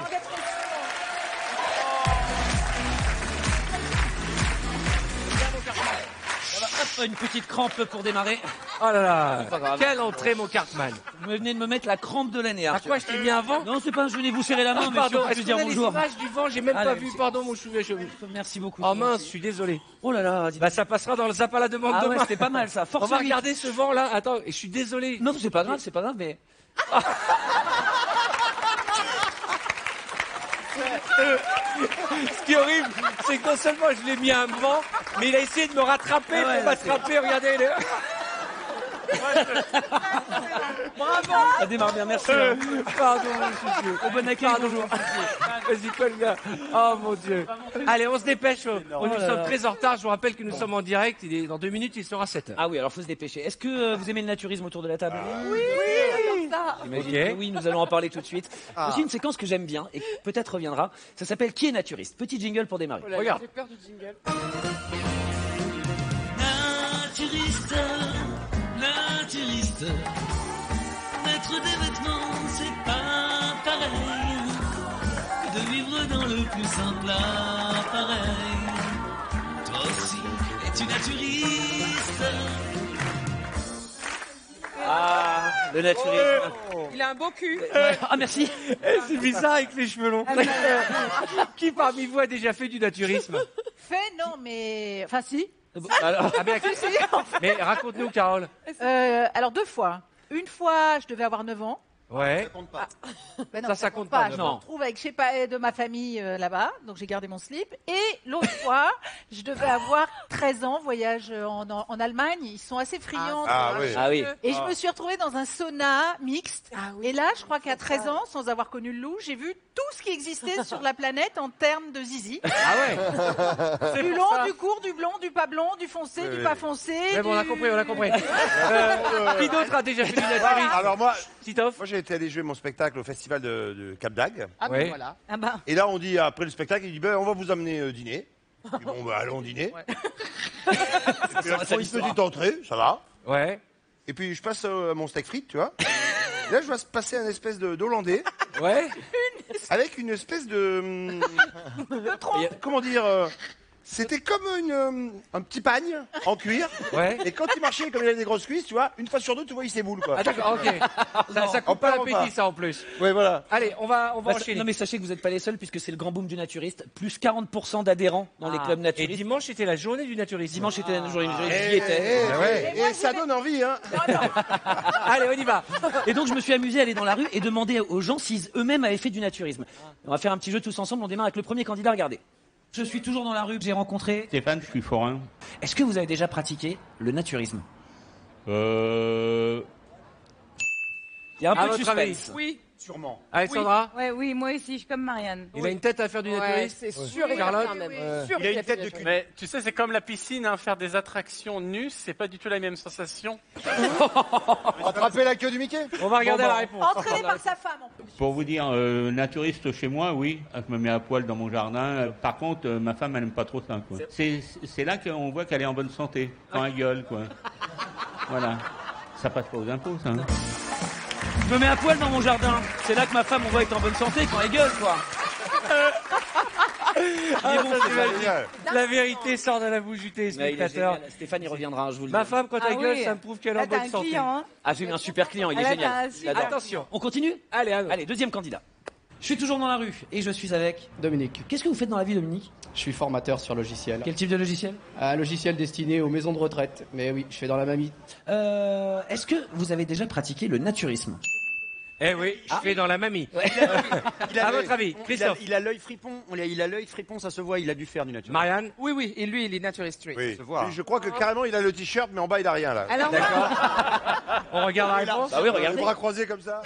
Une petite crampe pour démarrer. Oh là là, quelle entrée, mon Cartman. Vous venez de me mettre la crampe de l'année. À quoi je t'ai mis un vent? Non, c'est pas un je venez vous serrer la main, mais Pardon, je est-ce veux dire qu'on a les bonjour. images du vent? J'ai même pas vu, pardon, mon chou. Merci beaucoup. Oh mince, je suis désolé. Oh là là, Bah ça passera dans le zap à la demande ah demain. ouais, c'était pas mal ça. On Force va vite. regarder ce vent là. Attends, je suis désolé. Non, c'est pas grave, mais. Ce qui est horrible, c'est que non seulement je l'ai mis à un vent, mais il a essayé de me rattraper pour m'attraper. Regardez. Bravo. Ça démarre bien, merci. Pardon, mon chouchou. Au bon accueil, bonjour. Vas-y, colle bien. Oh mon Dieu. Allez, on se dépêche. Nous sommes très en retard. Je vous rappelle que nous sommes en direct. Dans 2 minutes, il sera 7h. Ah oui, alors faut se dépêcher. Est-ce que vous aimez le naturisme autour de la table? Oui. J'imagine Ok. que oui, nous allons en parler tout de suite. Ah. Aussi une séquence que j'aime bien et qui peut-être reviendra. Ça s'appelle Qui est naturiste? Petit jingle pour démarrer. Oh là là, Regarde. J'ai peur du jingle. Naturiste, naturiste, mettre des vêtements, c'est pas pareil que de vivre dans le plus simple appareil. Toi aussi, es-tu naturiste? Ah, le naturisme. Il a un beau cul. Ah, merci. C'est bizarre avec les cheveux longs. Qui parmi vous a déjà fait du naturisme? Fait, non, mais. Enfin, si. Alors, ah, mais, Si, si, en fait. mais raconte-nous, Carole. Alors, 2 fois. Une fois, je devais avoir 9 ans. Ouais. Ça compte pas. Ben non, Ça compte pas, Je me non. retrouve avec, je sais pas, de ma famille là-bas, donc j'ai gardé mon slip. Et l'autre fois, je devais avoir 13 ans, voyage en Allemagne. Ils sont assez friands. Ah de- oui. Ah oui. Et je me suis retrouvée dans un sauna mixte. Et là, je crois qu'à 13 ans, sans avoir connu le loup, j'ai vu tout ce qui existait sur la planète en termes de zizi. Ah ouais. Du long, du court, du blond, du pas blond, du foncé, Oui, du oui. pas foncé. Mais bon, on a du- compris, on a compris. Qui d'autre a déjà fait du naturisme? Alors moi, Titoff? moi j'ai été allé jouer mon spectacle au festival de Cap d'Agde. Ah, Ouais. ben voilà. Ah bah. Et là, on dit, après le spectacle, il dit, ben, on va vous amener dîner. Je dis, bon, bah, allons dîner. Et puis, là, je prends une petite entrée, ça va. Ouais. Et puis, je passe mon steak frites, tu vois. Et là, je vois se passer un espèce d'Hollandais. Ouais. Avec une espèce de... comment dire c'était comme un petit pagne en cuir. Ouais. Et quand il marchait, comme il avait des grosses cuisses, tu vois, une fois sur deux, tu vois, il s'éboule, quoi. Ah d'accord, ok. Ça coupe pas l'appétit, ça en plus. Ouais, voilà. Allez, on va Bah, enchaîner. non mais sachez que vous n'êtes pas les seuls puisque c'est le grand boom du naturiste. Plus 40% d'adhérents dans les clubs Et naturistes. dimanche, c'était la journée du naturisme. Dimanche c'était la journée du naturiste. J'y Et, étais. et ça donne envie, hein. Allez, on y va. Et donc je me suis amusé à aller dans la rue et demander aux gens s'ils eux-mêmes avaient fait du naturisme. On va faire un petit jeu tous ensemble. On démarre avec le premier candidat. Regardez. Je suis toujours dans la rue que j'ai rencontré. Stéphane, je suis forain. Est-ce que vous avez déjà pratiqué le naturisme? Il y a un À peu de votre avis? suspense. Oui. Sûrement. Alexandra? Ouais, oui, moi aussi, je suis comme Marianne. Il a une tête à faire du Ouais, naturisme? c'est sûr et Charlotte? certain même. Ouais. Sûr Il a qu'il une tête de fait cul. Mais tu sais, c'est comme la piscine, hein, faire des attractions nues, c'est pas du tout la même sensation. Attraper la queue du Mickey. On va regarder la réponse. Entraîné par sa femme, en plus. Pour vous dire, naturiste chez moi, oui. Je me mets à poil dans mon jardin. Par contre, ma femme, elle n'aime pas trop ça, quoi. C'est là qu'on voit qu'elle est en bonne santé. Quand elle gueule, quoi. Voilà. Ça passe pas aux impôts, ça. Hein. Je me mets à poil dans mon jardin. C'est là que ma femme on voit être en bonne santé quand elle gueule quoi. Ah, bon, ça, c'est c'est magique. La vérité sort de la bouche du Ouais, il est téléspectateur. génial. Stéphane il reviendra, hein, je vous le dis. Ma femme, quand Ah elle gueule, oui. ça me prouve qu'elle est en Là, t'as bonne un santé. client, hein. Ah j'ai eu un super client, il est Ah, là, génial. t'as un super J'adore. Attention. On continue? Allez, à nous. Allez, deuxième candidat. Je suis toujours dans la rue et je suis avec Dominique. Qu'est-ce que vous faites dans la vie Dominique? Je suis formateur sur logiciel. Quel type de logiciel? Un logiciel destiné aux maisons de retraite. Mais oui, je fais dans la mamie. Est-ce que vous avez déjà pratiqué le naturisme? Eh oui, je fais dans la mamie. Il a À votre avis, Christophe? Il a l'œil fripon. Il a l'œil fripon, ça se voit. Il a dû faire du naturisme. Marianne? Oui, oui. Et lui, il est naturiste street. Oui. se voit. Lui, je crois que carrément, il a le t-shirt, mais en bas, il a rien, là. Alors, On regarde la réponse? Bah oui, Les regardez. bras croisés comme ça.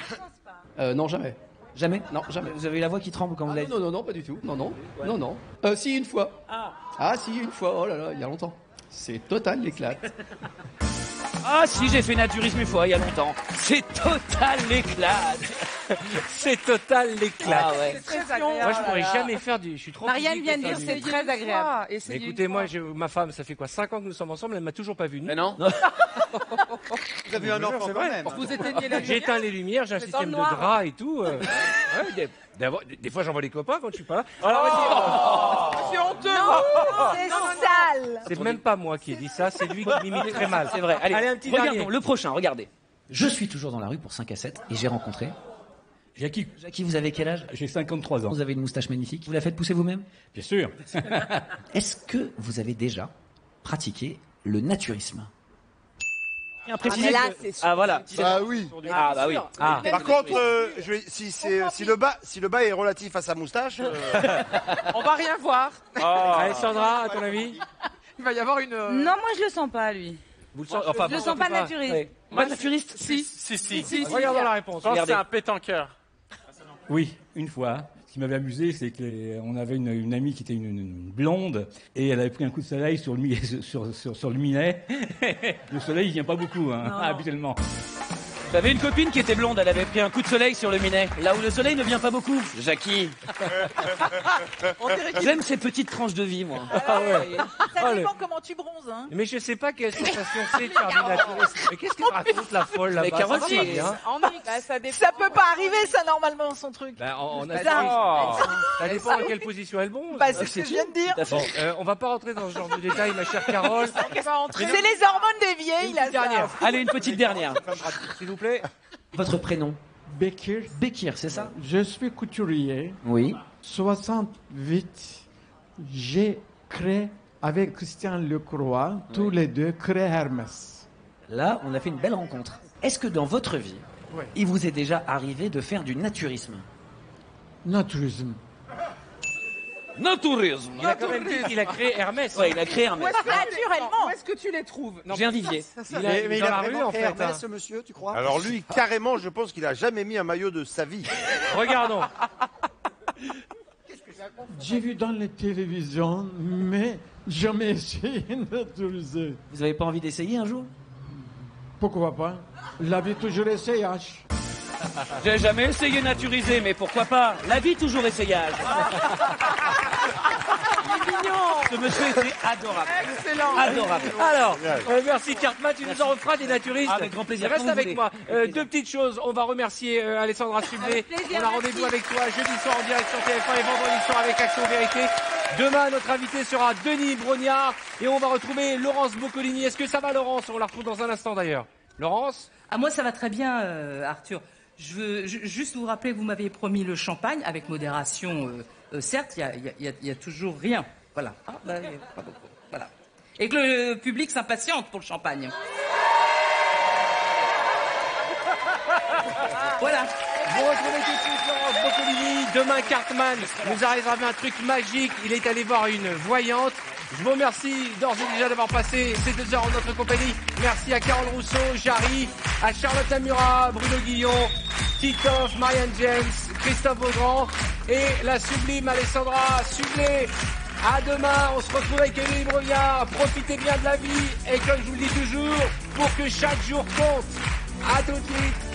Non, jamais. Jamais? Non, jamais. Vous avez la voix qui tremble quand vous l'avez dit. Non, non, non, pas du tout. Non, non. Non, non. Si, une fois. Ah, si, une fois. Oh là là, il y a longtemps. C'est total l'éclate. Ah si, j'ai fait naturisme une fois il y a longtemps. C'est total l'éclate. C'est total l'éclat. Ah ouais. C'est très agréable. Moi, je pourrais jamais faire du. Je suis trop. Marianne physique vient de pour dire faire c'est du- très agréable. Mais écoutez, moi, ma femme, ça fait quoi 5 ans que nous sommes ensemble, elle m'a toujours pas vu nu. Mais non. Vous avez eu un Je vous jure, enfant c'est quand vrai. même. Vous éteignez la J'ai éteint lumière. les lumières, j'ai un Mais système de dans le noir. drap et tout. Ouais, des fois, j'envoie les copains quand je suis pas là. Alors, vas-y. C'est honteux. C'est sale. C'est même pas moi qui ai dit ça, c'est lui qui m'imite très mal. C'est vrai. Allez, un petit regardons dernier. le prochain, regardez. Je suis toujours dans la rue pour 5 à 7 et j'ai rencontré Jackie, Jackie, vous avez quel âge? j'ai 53 ans. Vous avez une moustache magnifique. Vous la faites pousser vous-même? Bien sûr. Est-ce que vous avez déjà pratiqué le naturisme? Bien précisé mais là, que- c'est sûr. Ah voilà. Ah oui. Ah bah oui. Ah. Par contre, si le bas est relatif à sa moustache, On va rien voir. Alessandra, à ton avis? Il va y avoir une. Non, moi, je le sens pas, lui. Vous le sentez, enfin, Je le vous sens pas sentez naturiste. Ouais. Pas naturiste? Si. Si. Regardons la réponse. Je pense que Regardez. c'est un pétanqueur. Oui, une fois. Ce qui m'avait amusé, c'est qu'on avait une amie qui était une blonde et elle avait pris un coup de soleil sur le, sur le minet. Le soleil, il vient pas beaucoup, hein, habituellement. J'avais une copine qui était blonde, elle avait pris un coup de soleil sur le minet. Là où le soleil ne vient pas beaucoup. Jackie. J'aime ces petites tranches de vie, moi. Ça dépend comment tu bronzes, hein. Mais je sais pas quelle sensation c'est de faire du naturisme. Mais qu'est-ce qu'elle raconte la folle là-bas? Mais Carole, Ça va pas bien. Ça peut pas arriver, ça, normalement, son truc. Ça dépend à quelle position elle bronze. Bah, c'est ce que je viens de dire. Bon, on va pas rentrer dans ce genre de détails, ma chère Carole. C'est les hormones des vieilles, là. Dernière. Allez, une petite dernière. S'il vous plaît. Votre prénom? Bekir. Bekir, c'est ça? Je suis couturier. Oui. 68, j'ai créé avec Christian Lecroix, tous les deux, créé Hermès. Là, on a fait une belle rencontre. Est-ce que dans votre vie, il vous est déjà arrivé de faire du naturisme? Naturisme. Naturisme. Il a quand même dit qu'il a créé Hermès. Ouais, il a créé Hermès. Naturellement. Où est-ce que tu les trouves? J'ai un vivier. Mais il dans a la rue, vraiment en créé fait. Hermès, ce monsieur, tu crois? Alors lui, carrément, je pense qu'il a jamais mis un maillot de sa vie. Regardons. J'ai vu dans les télévisions, mais jamais essayé de naturiser. Vous n'avez pas envie d'essayer un jour? Pourquoi pas? La vie toujours essayage. J'ai jamais essayé naturiser, mais pourquoi pas? La vie toujours essayage. Ce monsieur était adorable. Excellent. Adorable. Alors, merci Cartman, tu nous en referas des naturistes. Ah, avec grand plaisir. Reste Quand vous avec voulez. moi. Deux petites choses. On va remercier Alessandra Sublet. On a rendez-vous avec toi jeudi soir en direct sur TF1 et vendredi soir avec Action Vérité. Demain, notre invité sera Denis Brognard et on va retrouver Laurence Boccolini. Est-ce que ça va, Laurence? On la retrouve dans un instant d'ailleurs. Laurence? Ah, moi, ça va très bien, Arthur. Je veux juste vous rappeler que vous m'aviez promis le champagne, avec modération, certes, il y a toujours rien. Voilà. Ah, bah, y a pas beaucoup. Voilà. Et que le public s'impatiente pour le champagne. Voilà. Vous retrouvez tout de suite Laurence Boccolini. Demain, Cartman nous a réservé un truc magique. Il est allé voir une voyante. Je vous remercie d'ores et déjà d'avoir passé ces 2 heures en notre compagnie. Merci à Carole Rousseau, Jarry, à Charlotte Amura, Bruno Guillon, Titoff, Marianne James, Christophe Beaugrand et la sublime Alessandra Sublet. À demain, on se retrouve avec Élie Brognard. Profitez bien de la vie et comme je vous le dis toujours, pour que chaque jour compte. À tout de suite.